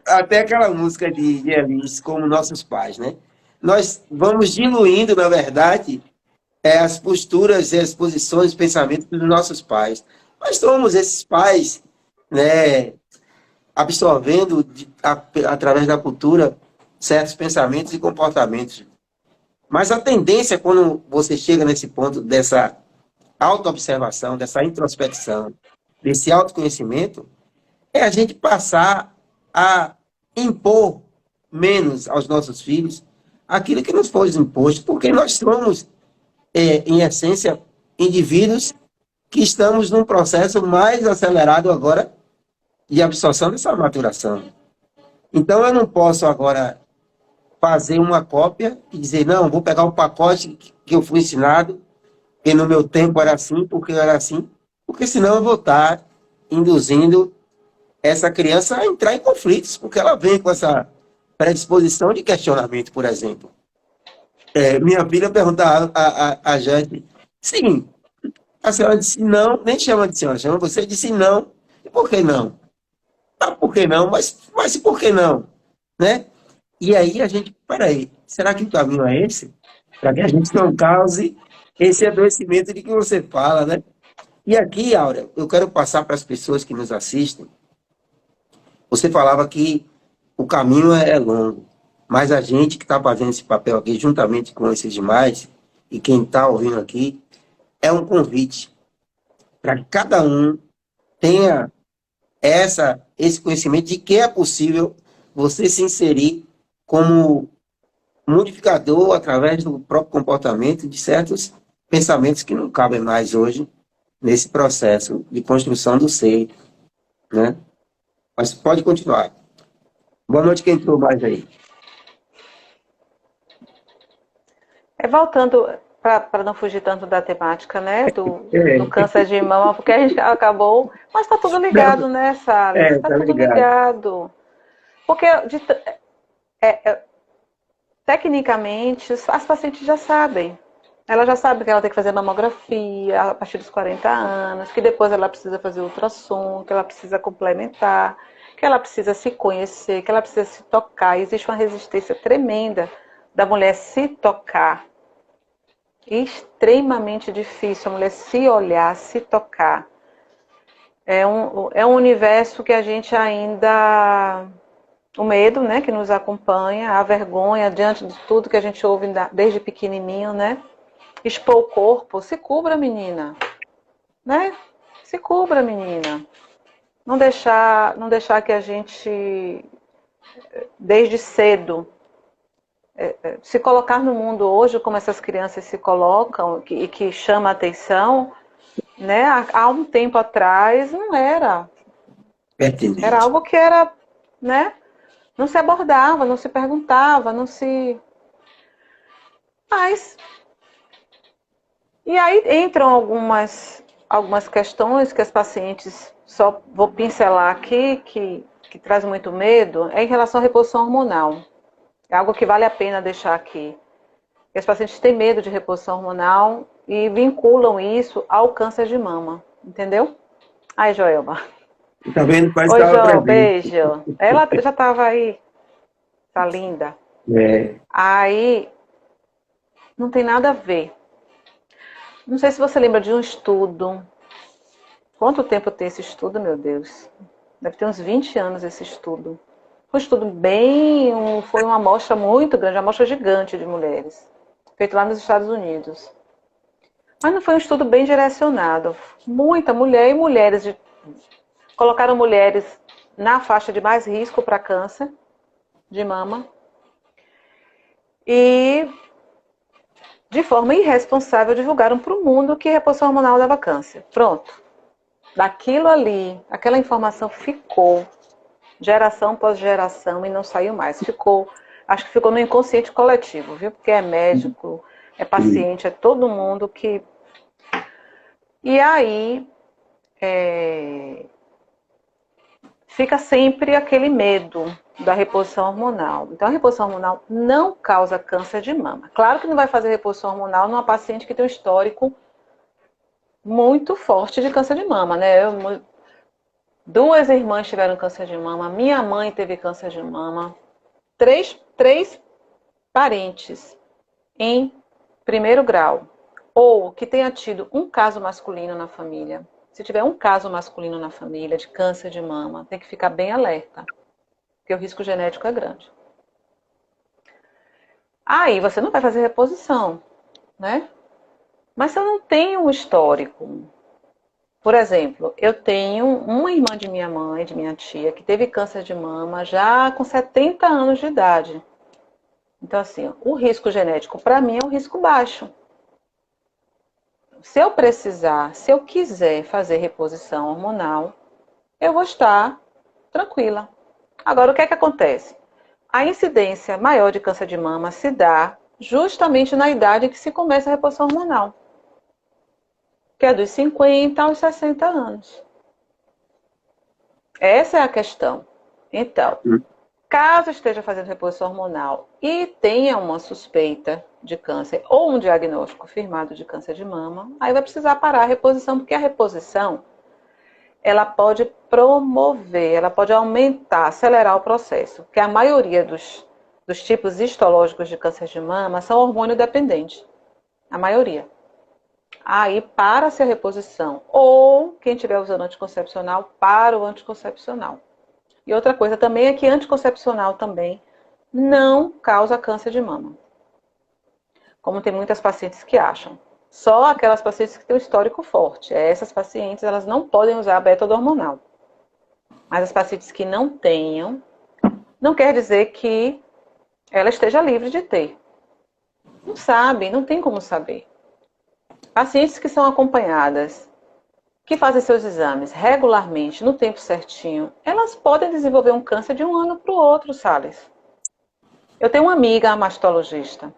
Speaker 1: até aquela música de Elis, como nossos pais, né? Nós vamos diluindo, na verdade, as posturas e as posições, os pensamentos dos nossos pais. Nós somos esses pais, né, absorvendo através da cultura certos pensamentos e comportamentos. Mas a tendência, quando você chega nesse ponto dessa autoobservação, dessa introspecção, desse autoconhecimento, é a gente passar a impor menos aos nossos filhos aquilo que nos foi imposto, porque nós somos, em essência, indivíduos que estamos num processo mais acelerado agora de absorção dessa maturação. Então, eu não posso agora fazer uma cópia e dizer, não, vou pegar o pacote que eu fui ensinado, que no meu tempo era assim, porque eu era assim, porque senão eu vou estar induzindo essa criança a entrar em conflitos, porque ela vem com essa predisposição de questionamento, por exemplo. Minha filha perguntava a Jane, sim, a senhora disse não, nem chama de senhora, chama você, disse não, e por que não? Ah, por que não? Mas por que não? Né? E aí a gente, peraí, será que o caminho é esse? Para que a gente não cause esse adoecimento de que você fala, né? E aqui, Áurea, eu quero passar para as pessoas que nos assistem. Você falava que o caminho é longo, mas a gente que está fazendo esse papel aqui, juntamente com esses demais, e quem está ouvindo aqui, é um convite para que cada um tenha esse conhecimento de que é possível você se inserir como modificador através do próprio comportamento de certos pensamentos que não cabem mais hoje nesse processo de construção do ser, né? Mas pode continuar. Boa noite, quem entrou mais aí.
Speaker 2: voltando para não fugir tanto da temática, né? Do
Speaker 1: É,
Speaker 2: câncer de mama, porque a gente acabou. Mas está tudo ligado, né, Salles? Está
Speaker 1: tá
Speaker 2: tudo
Speaker 1: ligado.
Speaker 2: ligado. Porque tecnicamente as pacientes já sabem. Ela já sabe que ela tem que fazer mamografia a partir dos 40 anos, que depois ela precisa fazer ultrassom, que ela precisa complementar, que ela precisa se conhecer, que ela precisa se tocar. Existe uma resistência tremenda da mulher se tocar. Extremamente difícil a mulher se olhar, se tocar. É um universo que a gente ainda... O medo, né, que nos acompanha, a vergonha diante de tudo que a gente ouve desde pequenininho, né? Expor o corpo, se cubra, menina, né? Se cubra, menina. Não deixar que a gente, desde cedo, se colocar no mundo hoje, como essas crianças se colocam e que chama a atenção, né? Há um tempo atrás não era. Era
Speaker 1: Pertinente.
Speaker 2: algo que era, né? Não se abordava, não se perguntava, não se... Mas, e aí entram algumas questões que as pacientes, só vou pincelar aqui, que traz muito medo, é em relação à reposição hormonal. É algo que vale a pena deixar aqui. E as pacientes têm medo de reposição hormonal e vinculam isso ao câncer de mama, entendeu? Ai, Joelma.
Speaker 1: Tá vendo? Quase
Speaker 2: Oi,
Speaker 1: estava
Speaker 2: Jo,
Speaker 1: presente.
Speaker 2: beijo. Ela já estava aí, tá linda.
Speaker 1: É,
Speaker 2: Aí, não tem nada a ver. Não sei se você lembra de um estudo. Quanto tempo tem esse estudo, meu Deus? Deve ter uns 20 anos esse estudo. Foi um estudo foi uma amostra muito grande, uma amostra gigante de mulheres, feito lá nos Estados Unidos. Mas não foi um estudo bem direcionado. Muita mulher e colocaram mulheres na faixa de mais risco para câncer de mama e, de forma irresponsável, divulgaram para o mundo que reposição hormonal dava câncer. Pronto. Daquilo ali, aquela informação ficou geração após geração e não saiu mais. Acho que ficou no inconsciente coletivo, viu? Porque é médico, é
Speaker 1: sim.
Speaker 2: paciente, é todo mundo que... E aí, fica sempre aquele medo da reposição hormonal. Então, a reposição hormonal não causa câncer de mama. Claro que não vai fazer reposição hormonal numa paciente que tem um histórico muito forte de câncer de mama, né? Duas irmãs tiveram câncer de mama, minha mãe teve câncer de mama, três parentes em primeiro grau, ou que tenha tido um caso masculino na família. Se tiver um caso masculino na família de câncer de mama, tem que ficar bem alerta, porque o risco genético é grande. Aí você não vai fazer reposição, né? Mas se eu não tenho um histórico, por exemplo, eu tenho uma irmã de minha mãe, de minha tia, que teve câncer de mama já com 70 anos de idade. Então, assim, o risco genético para mim é um risco baixo. Se eu precisar, se eu quiser fazer reposição hormonal, eu vou estar tranquila. Agora, o que é que acontece? A incidência maior de câncer de mama se dá justamente na idade em que se começa a reposição hormonal, que é dos 50 aos 60 anos. Essa é a questão. Então, caso esteja fazendo reposição hormonal e tenha uma suspeita de câncer ou um diagnóstico confirmado de câncer de mama, aí vai precisar parar a reposição, porque a reposição ela pode promover, ela pode aumentar, acelerar o processo, porque a maioria dos tipos histológicos de câncer de mama são hormônio dependentes, a maioria. Aí para-se a reposição, ou quem estiver usando anticoncepcional, para o anticoncepcional. E outra coisa também é que anticoncepcional também não causa câncer de mama, como tem muitas pacientes que acham. Só aquelas pacientes que têm um histórico forte. Essas pacientes elas não podem usar a beta hormonal. Mas as pacientes que não tenham, não quer dizer que ela esteja livre de ter. Não sabe, não tem como saber. Pacientes que são acompanhadas, que fazem seus exames regularmente, no tempo certinho, elas podem desenvolver um câncer de um ano para o outro, Salles. Eu tenho uma amiga mastologista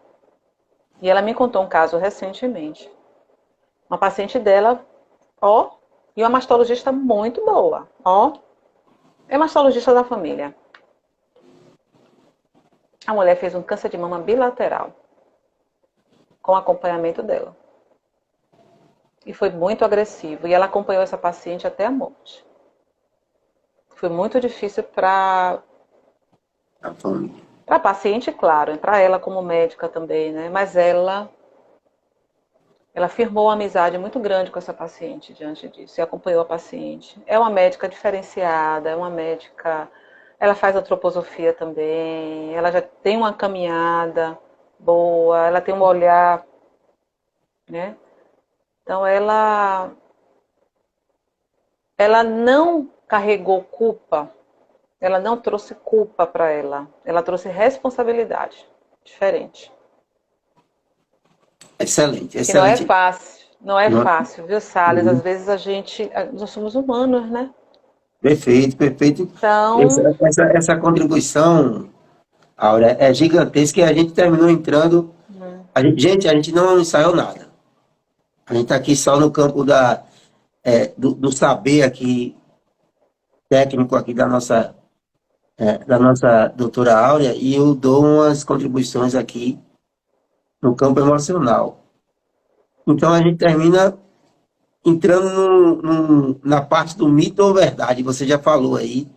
Speaker 2: e ela me contou um caso recentemente. Uma paciente dela, ó, e uma mastologista muito boa, ó, é mastologista da família. A mulher fez um câncer de mama bilateral com acompanhamento dela. E foi muito agressivo. E ela acompanhou essa paciente até a morte. Foi muito difícil para
Speaker 1: A família.
Speaker 2: a paciente, claro, para ela como médica também, né? Mas ela Ela firmou uma amizade muito grande com essa paciente diante disso e acompanhou a paciente. É uma médica diferenciada, é uma médica. Ela faz antroposofia também, ela já tem uma caminhada boa, ela tem um olhar, né? Então ela não carregou culpa, ela não trouxe culpa para ela trouxe responsabilidade, diferente.
Speaker 1: Excelente,
Speaker 2: Que não é
Speaker 1: excelente.
Speaker 2: fácil, não é
Speaker 1: Não-
Speaker 2: fácil, viu, Salles? Às vezes nós somos humanos, né?
Speaker 1: Perfeito, perfeito.
Speaker 2: Então,
Speaker 1: Essa contribuição, Áurea, é gigantesca e a gente terminou entrando. Gente, a gente não ensaiou nada. A gente está aqui só no campo do saber aqui, técnico aqui da nossa doutora Áurea, e eu dou umas contribuições aqui no campo emocional. Então a gente termina entrando na parte do mito ou verdade, você já falou aí,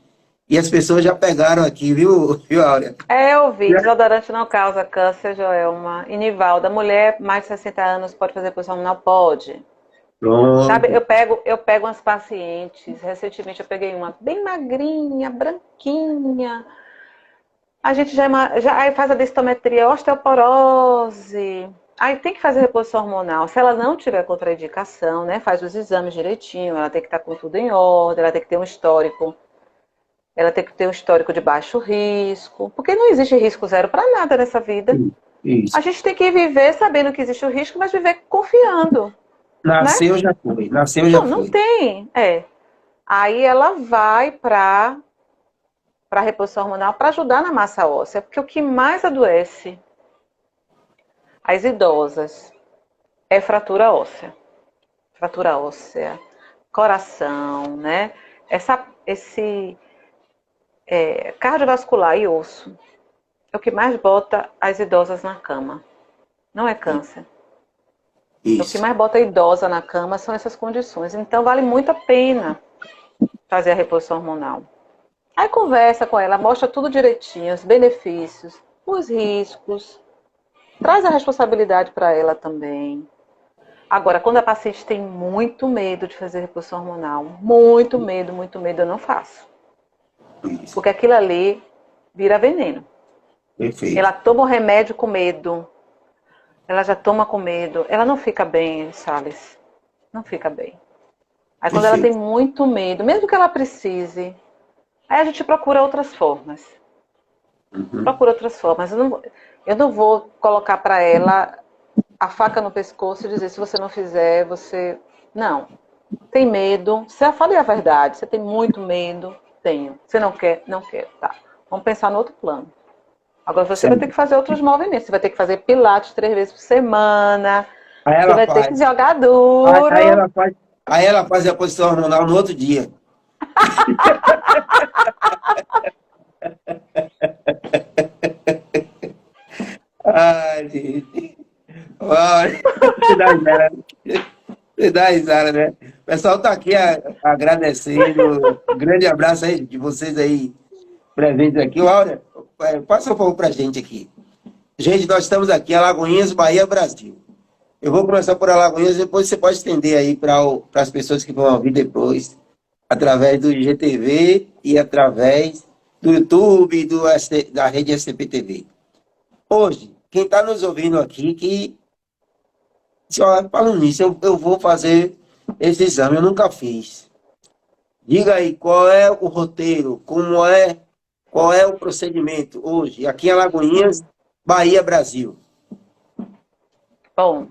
Speaker 1: e as pessoas já pegaram aqui, viu, Áurea?
Speaker 2: eu vi, desodorante não causa câncer, Joelma. E Nivalda, mulher mais de 60 anos pode fazer posição hormonal? Pode. Sabe,
Speaker 1: Pronto.
Speaker 2: eu pego umas pacientes, recentemente eu peguei uma bem magrinha, branquinha. A gente já aí faz a densitometria, osteoporose. Aí tem que fazer reposição hormonal. Se ela não tiver contraindicação, né, faz os exames direitinho, ela tem que estar com tudo em ordem, ela tem que ter um histórico. Ela tem que ter um histórico de baixo risco, porque não existe risco zero para nada nessa vida. A
Speaker 1: Isso.
Speaker 2: gente tem que viver sabendo que existe o risco, mas viver confiando, né?
Speaker 1: Nasceu já foi, nasceu já
Speaker 2: Não, não
Speaker 1: foi.
Speaker 2: tem. Aí ela vai para a reposição hormonal para ajudar na massa óssea, porque o que mais adoece as idosas é fratura óssea, coração, né? Esse cardiovascular e osso é o que mais bota as idosas na cama. Não é câncer. O que
Speaker 1: Isso.
Speaker 2: mais bota a idosa na cama são essas condições. Então vale muito a pena fazer a reposição hormonal. Aí conversa com ela, mostra tudo direitinho, os benefícios, os riscos, traz a responsabilidade para ela também. Agora, quando a paciente tem muito medo de fazer reposição hormonal, muito medo, eu não faço.
Speaker 1: Isso.
Speaker 2: Porque aquilo ali vira veneno.
Speaker 1: Perfeito.
Speaker 2: Ela toma o remédio com medo, ela já toma com medo, ela não fica bem, Salles. Não fica bem. Aí quando ela tem
Speaker 1: Perfeito.
Speaker 2: muito medo, mesmo que ela precise, aí a gente procura outras formas.
Speaker 1: Uhum.
Speaker 2: Procura outras formas. Eu não vou colocar para ela a faca no pescoço e dizer, se você não fizer, você... Não. Tem medo. Você fala a verdade. Você tem muito medo. Tenho. Você não quer? Não quero. Tá. Vamos pensar no outro plano. Agora você vai ter
Speaker 1: Certo.
Speaker 2: que fazer outros movimentos. Você vai ter que fazer pilates 3 vezes por semana.
Speaker 1: Aí
Speaker 2: Você
Speaker 1: ela
Speaker 2: vai ter que
Speaker 1: faz.
Speaker 2: jogar
Speaker 1: Aí, aí
Speaker 2: duro.
Speaker 1: ela faz. Aí ela faz a posição hormonal no outro dia. Ai, gente. Ai, você dá risada. Você dá risada, né? O pessoal tá aqui agradecendo. Um grande abraço aí de vocês aí presentes aqui. Olha, passa um pouco pra gente aqui. Gente, nós estamos aqui, Alagoinhas, Bahia, Brasil. Eu vou começar por Alagoinhas, depois você pode estender aí para as pessoas que vão ouvir depois, através do IGTV e através do YouTube e da rede SCP-TV. Hoje, quem está nos ouvindo aqui, que se olha, falando nisso, eu vou fazer esse exame, eu nunca fiz. Diga aí qual é o roteiro, qual é o procedimento hoje, aqui em Alagoinhas, Bahia, Brasil.
Speaker 2: Bom,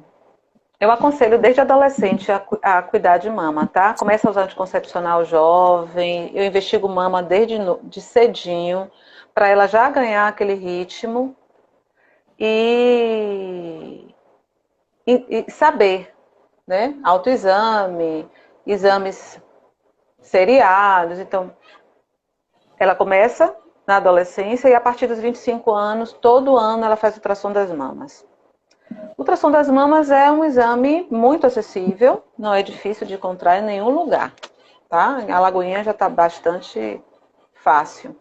Speaker 2: eu aconselho desde adolescente a cuidar de mama, tá? Começa a usar anticoncepcional jovem, eu investigo mama desde de cedinho, para ela já ganhar aquele ritmo e, e saber, né? Autoexame, exames seriados. Então, ela começa na adolescência e a partir dos 25 anos, todo ano ela faz ultrassom das mamas. O ultrassom das mamas é um exame muito acessível, não é difícil de encontrar em nenhum lugar, tá? Em Alagoinha já está bastante fácil.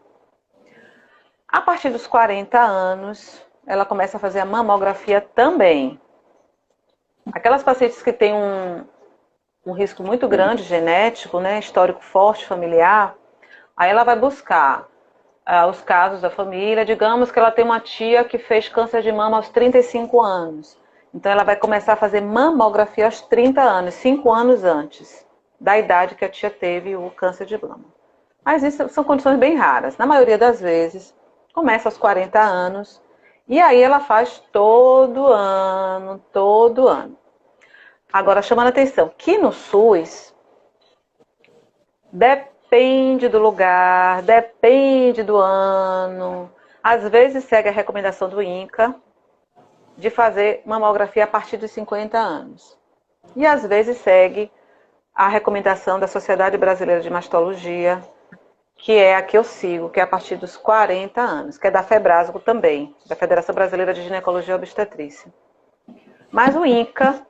Speaker 2: A partir dos 40 anos, ela começa a fazer a mamografia também. Aquelas pacientes que têm um risco muito grande genético, né, histórico forte familiar, aí ela vai buscar os casos da família. Digamos que ela tem uma tia que fez câncer de mama aos 35 anos. Então ela vai começar a fazer mamografia aos 30 anos, 5 anos antes da idade que a tia teve o câncer de mama. Mas isso são condições bem raras. Na maioria das vezes, começa aos 40 anos e aí ela faz todo ano, todo ano. Agora, chamando a atenção, que no SUS, depende do lugar, depende do ano. Às vezes segue a recomendação do INCA de fazer mamografia a partir dos 50 anos. E às vezes segue a recomendação da Sociedade Brasileira de Mastologia, que é a que eu sigo, que é a partir dos 40 anos, que é da FEBRASGO também, da Federação Brasileira de Ginecologia e Obstetrícia. Mas o INCA,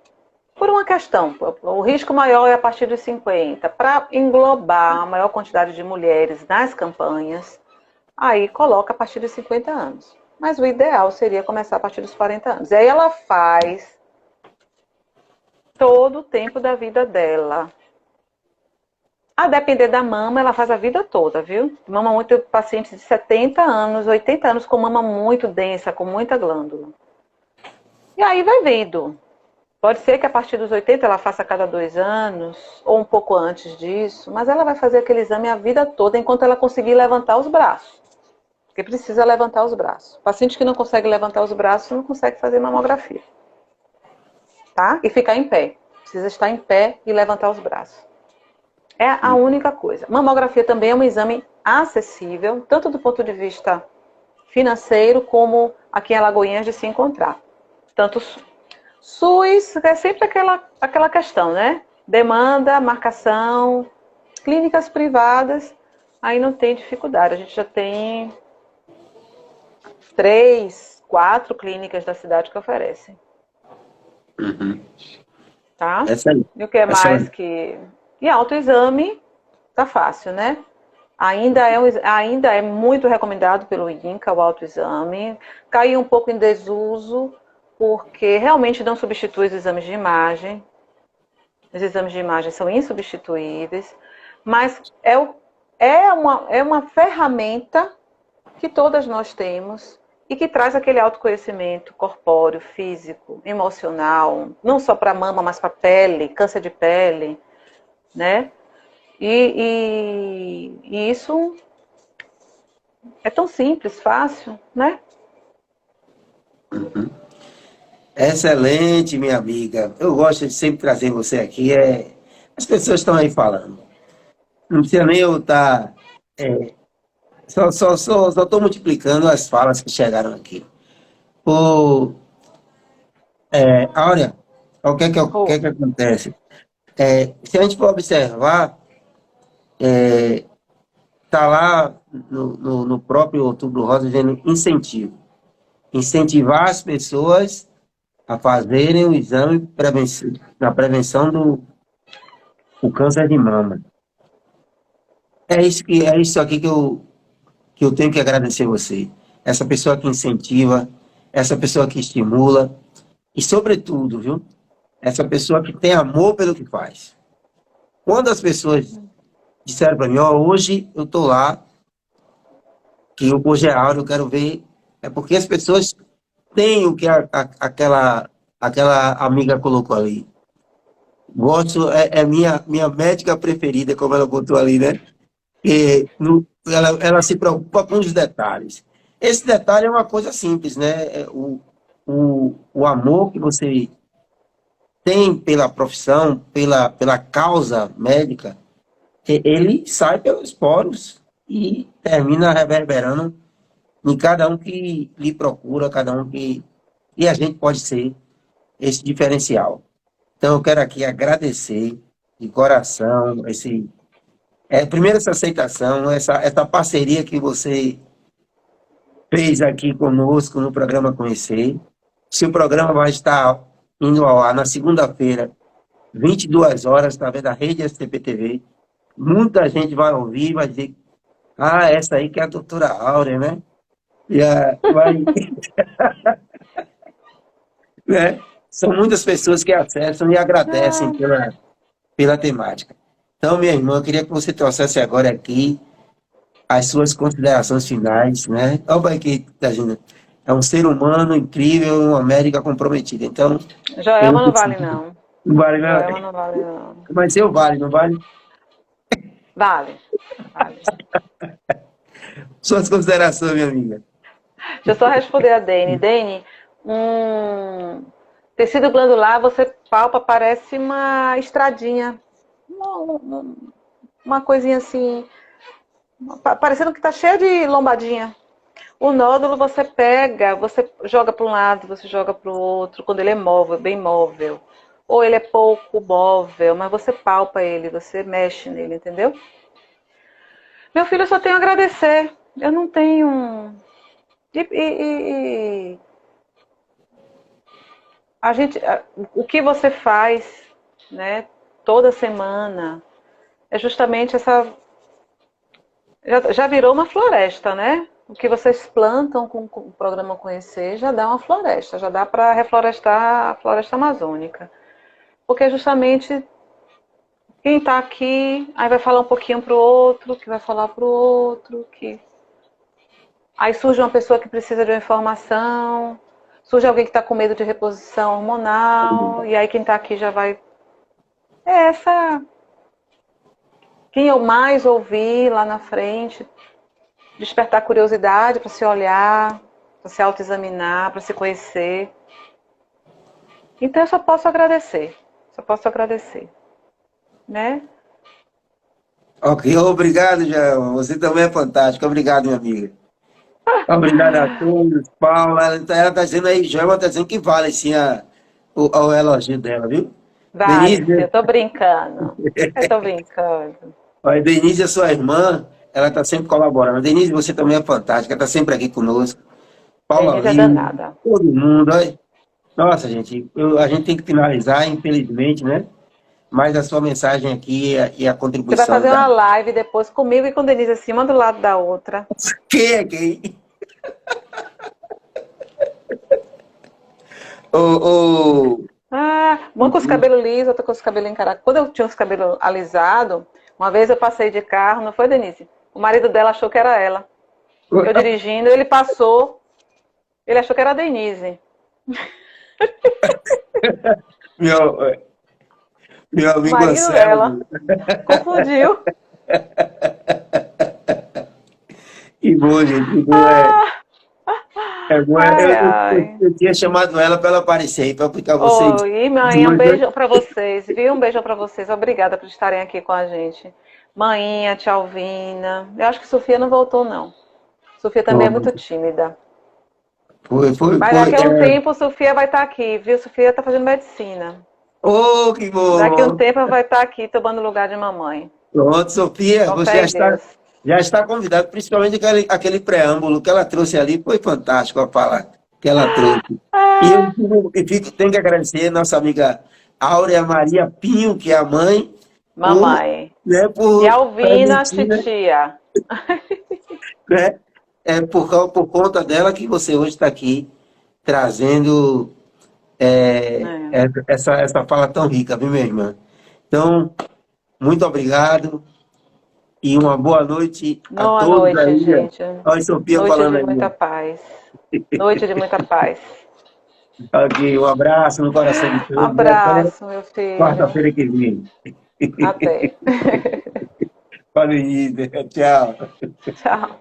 Speaker 2: por uma questão, o risco maior é a partir dos 50, para englobar a maior quantidade de mulheres nas campanhas, aí coloca a partir dos 50 anos. Mas o ideal seria começar a partir dos 40 anos. E aí ela faz todo o tempo da vida dela. A depender da mama, ela faz a vida toda, viu? Mama muito pacientes de 70 anos, 80 anos com mama muito densa, com muita glândula. E aí vai vendo. Pode ser que a partir dos 80 ela faça a cada 2 anos, ou um pouco antes disso, mas ela vai fazer aquele exame a vida toda enquanto ela conseguir levantar os braços. Porque precisa levantar os braços. Paciente que não consegue levantar os braços não consegue fazer mamografia. Tá? E ficar em pé. Precisa estar em pé e levantar os braços. É a única coisa. Mamografia também é um exame acessível, tanto do ponto de vista financeiro, como aqui em Alagoinhas de se encontrar. Tanto SUS é sempre aquela questão, né? Demanda, marcação, clínicas privadas, aí não tem dificuldade. A gente já tem 3, 4 clínicas da cidade que oferecem.
Speaker 1: Uhum.
Speaker 2: Tá?
Speaker 1: Excelente.
Speaker 2: E o que é mais que... E autoexame, tá fácil, né? Ainda é muito recomendado pelo INCA o autoexame. Caiu um pouco em desuso, porque realmente não substitui os exames de imagem. Os exames de imagem são insubstituíveis, mas é uma ferramenta que todas nós temos e que traz aquele autoconhecimento corpóreo, físico, emocional, não só para mama, mas para pele, câncer de pele, né? E isso é tão simples, fácil, né?
Speaker 1: Uhum. Excelente, minha amiga. Eu gosto de sempre trazer você aqui. As pessoas estão aí falando. Não precisa nem eu estar. Só estou multiplicando as falas que chegaram aqui. O, Áurea, o que é que acontece? Se a gente for observar, está lá no próprio Outubro Rosa dizendo incentivo. Incentivar as pessoas a fazerem o exame na prevenção do câncer de mama. É isso aqui que eu tenho que agradecer a você. Essa pessoa que incentiva, essa pessoa que estimula e, sobretudo, viu? Essa pessoa que tem amor pelo que faz. Quando as pessoas disseram para mim, ó, hoje eu tô lá, que hoje é áudio, eu quero ver, é porque as pessoas têm o que aquela amiga colocou ali. Gosto, é minha médica preferida, como ela botou ali, né? Ela se preocupa com os detalhes. Esse detalhe é uma coisa simples, né? O amor que você tem pela profissão, pela causa médica, ele sai pelos poros e termina reverberando em cada um que lhe procura, cada um que. E a gente pode ser esse diferencial. Então, eu quero aqui agradecer de coração primeiro essa aceitação, essa parceria que você fez aqui conosco no programa Conhecer. Seu programa vai estar indo ao ar na segunda-feira, 22 horas, através da rede STP-TV. Muita gente vai ouvir e vai dizer, essa aí que é a doutora Áurea, né? Vai, né? são muitas pessoas que acessam e agradecem
Speaker 2: Ah,
Speaker 1: pela temática. Então, minha irmã, eu queria que você trouxesse agora aqui as suas considerações finais, né? Olha aqui, Tagina, é um ser humano incrível, uma médica comprometida. Então, eu não
Speaker 2: Joelma não vale,
Speaker 1: preciso.
Speaker 2: não.
Speaker 1: Não vale, não.
Speaker 2: Joelma não vale, não.
Speaker 1: Mas eu vale, não vale?
Speaker 2: Vale, vale.
Speaker 1: Suas considerações, minha amiga.
Speaker 2: Deixa eu só responder a Dani. Dani, tecido glandular, você palpa, parece uma estradinha. Uma, uma coisinha assim, parecendo que tá cheia de lombadinha. O nódulo você pega, você joga para um lado, você joga para o outro, quando ele é móvel, bem móvel. Ou ele é pouco móvel, mas você palpa ele, você mexe nele, entendeu? Meu filho, eu só tenho a agradecer. Eu não tenho. E a gente, o que você faz, né, toda semana, é justamente essa. Já virou uma floresta, né? O que vocês plantam com o programa Conhecer já dá uma floresta, já dá para reflorestar a floresta amazônica. Porque é justamente quem está aqui, aí vai falar um pouquinho para o outro, que vai falar para o outro, que aí surge uma pessoa que precisa de uma informação, surge alguém que está com medo de reposição hormonal, e aí quem está aqui já vai. É essa. Quem eu mais ouvi lá na frente, despertar curiosidade para se olhar, para se autoexaminar, para se conhecer. Então eu só posso agradecer, né?
Speaker 1: Ok, obrigado, João. Você também é fantástico. Obrigado, minha amiga. Obrigado a todos. Paula, ela está dizendo aí, Joelma está dizendo que vale sim o elogio dela, viu?
Speaker 2: Vale, sim,
Speaker 1: Denise,
Speaker 2: eu tô brincando. Eu tô brincando.
Speaker 1: olha, Denise é sua irmã, ela está sempre colaborando. Denise, você também é fantástica, está sempre aqui conosco. Paula
Speaker 2: Denise é
Speaker 1: Lima,
Speaker 2: danada.
Speaker 1: todo mundo. Olha. Nossa, gente, a gente tem que finalizar, infelizmente, né? Mas a sua mensagem aqui e a
Speaker 2: Você vai
Speaker 1: contribuição
Speaker 2: fazer
Speaker 1: da.
Speaker 2: uma live depois comigo e com Denise assim, uma do lado da outra.
Speaker 1: Quem é quem? O,
Speaker 2: Uma com os cabelos lisos, outra com os cabelos encaracados. Quando eu tinha os cabelos alisados, uma vez eu passei de carro, não foi, Denise? O marido dela achou que era ela. Eu dirigindo, ele passou, ele achou que era a Denise.
Speaker 1: meu, meu
Speaker 2: O
Speaker 1: amigo
Speaker 2: marido dela
Speaker 1: Anselmo.
Speaker 2: confundiu.
Speaker 1: Que bom, gente. Que bom. É bom.
Speaker 2: Ai, ai.
Speaker 1: Eu tinha chamado ela para ela aparecer aí, para aplicar vocês.
Speaker 2: Oi, mãe, um beijo pra vocês, viu? Um beijo pra vocês. Obrigada por estarem aqui com a gente. Maninha, tia Alvina. Eu acho que Sofia não voltou, não. Sofia também é muito tímida. Mas
Speaker 1: Foi.
Speaker 2: daqui a um tempo, Sofia vai estar aqui, viu? Sofia tá fazendo medicina.
Speaker 1: Oh, que
Speaker 2: Daqui a um
Speaker 1: bom.
Speaker 2: tempo ela vai estar aqui tomando lugar de mamãe.
Speaker 1: Pronto, Sofia,
Speaker 2: Com
Speaker 1: você
Speaker 2: fé em Deus.
Speaker 1: já está convidada, principalmente aquele preâmbulo que ela trouxe ali, foi fantástico a fala que ela trouxe. E
Speaker 2: Ah,
Speaker 1: tenho que agradecer a nossa amiga Áurea Maria Pinho, que é a mãe, por,
Speaker 2: mamãe.
Speaker 1: né,
Speaker 2: E
Speaker 1: por
Speaker 2: Alvina,
Speaker 1: permitir,
Speaker 2: titia.
Speaker 1: né, por conta dela que você hoje está aqui trazendo
Speaker 2: É.
Speaker 1: essa fala tão rica, viu, minha irmã? Então, muito obrigado. E uma boa noite a
Speaker 2: Boa
Speaker 1: todos
Speaker 2: noite,
Speaker 1: aí.
Speaker 2: gente.
Speaker 1: Olha a Sofia
Speaker 2: Noite
Speaker 1: falando
Speaker 2: de
Speaker 1: aí.
Speaker 2: muita paz. Noite de muita paz.
Speaker 1: Ok, um abraço no coração de
Speaker 2: Um
Speaker 1: todos e até
Speaker 2: abraço, meu filho.
Speaker 1: quarta-feira que vem.
Speaker 2: Até.
Speaker 1: Valeu, Início. Tchau.
Speaker 2: Tchau.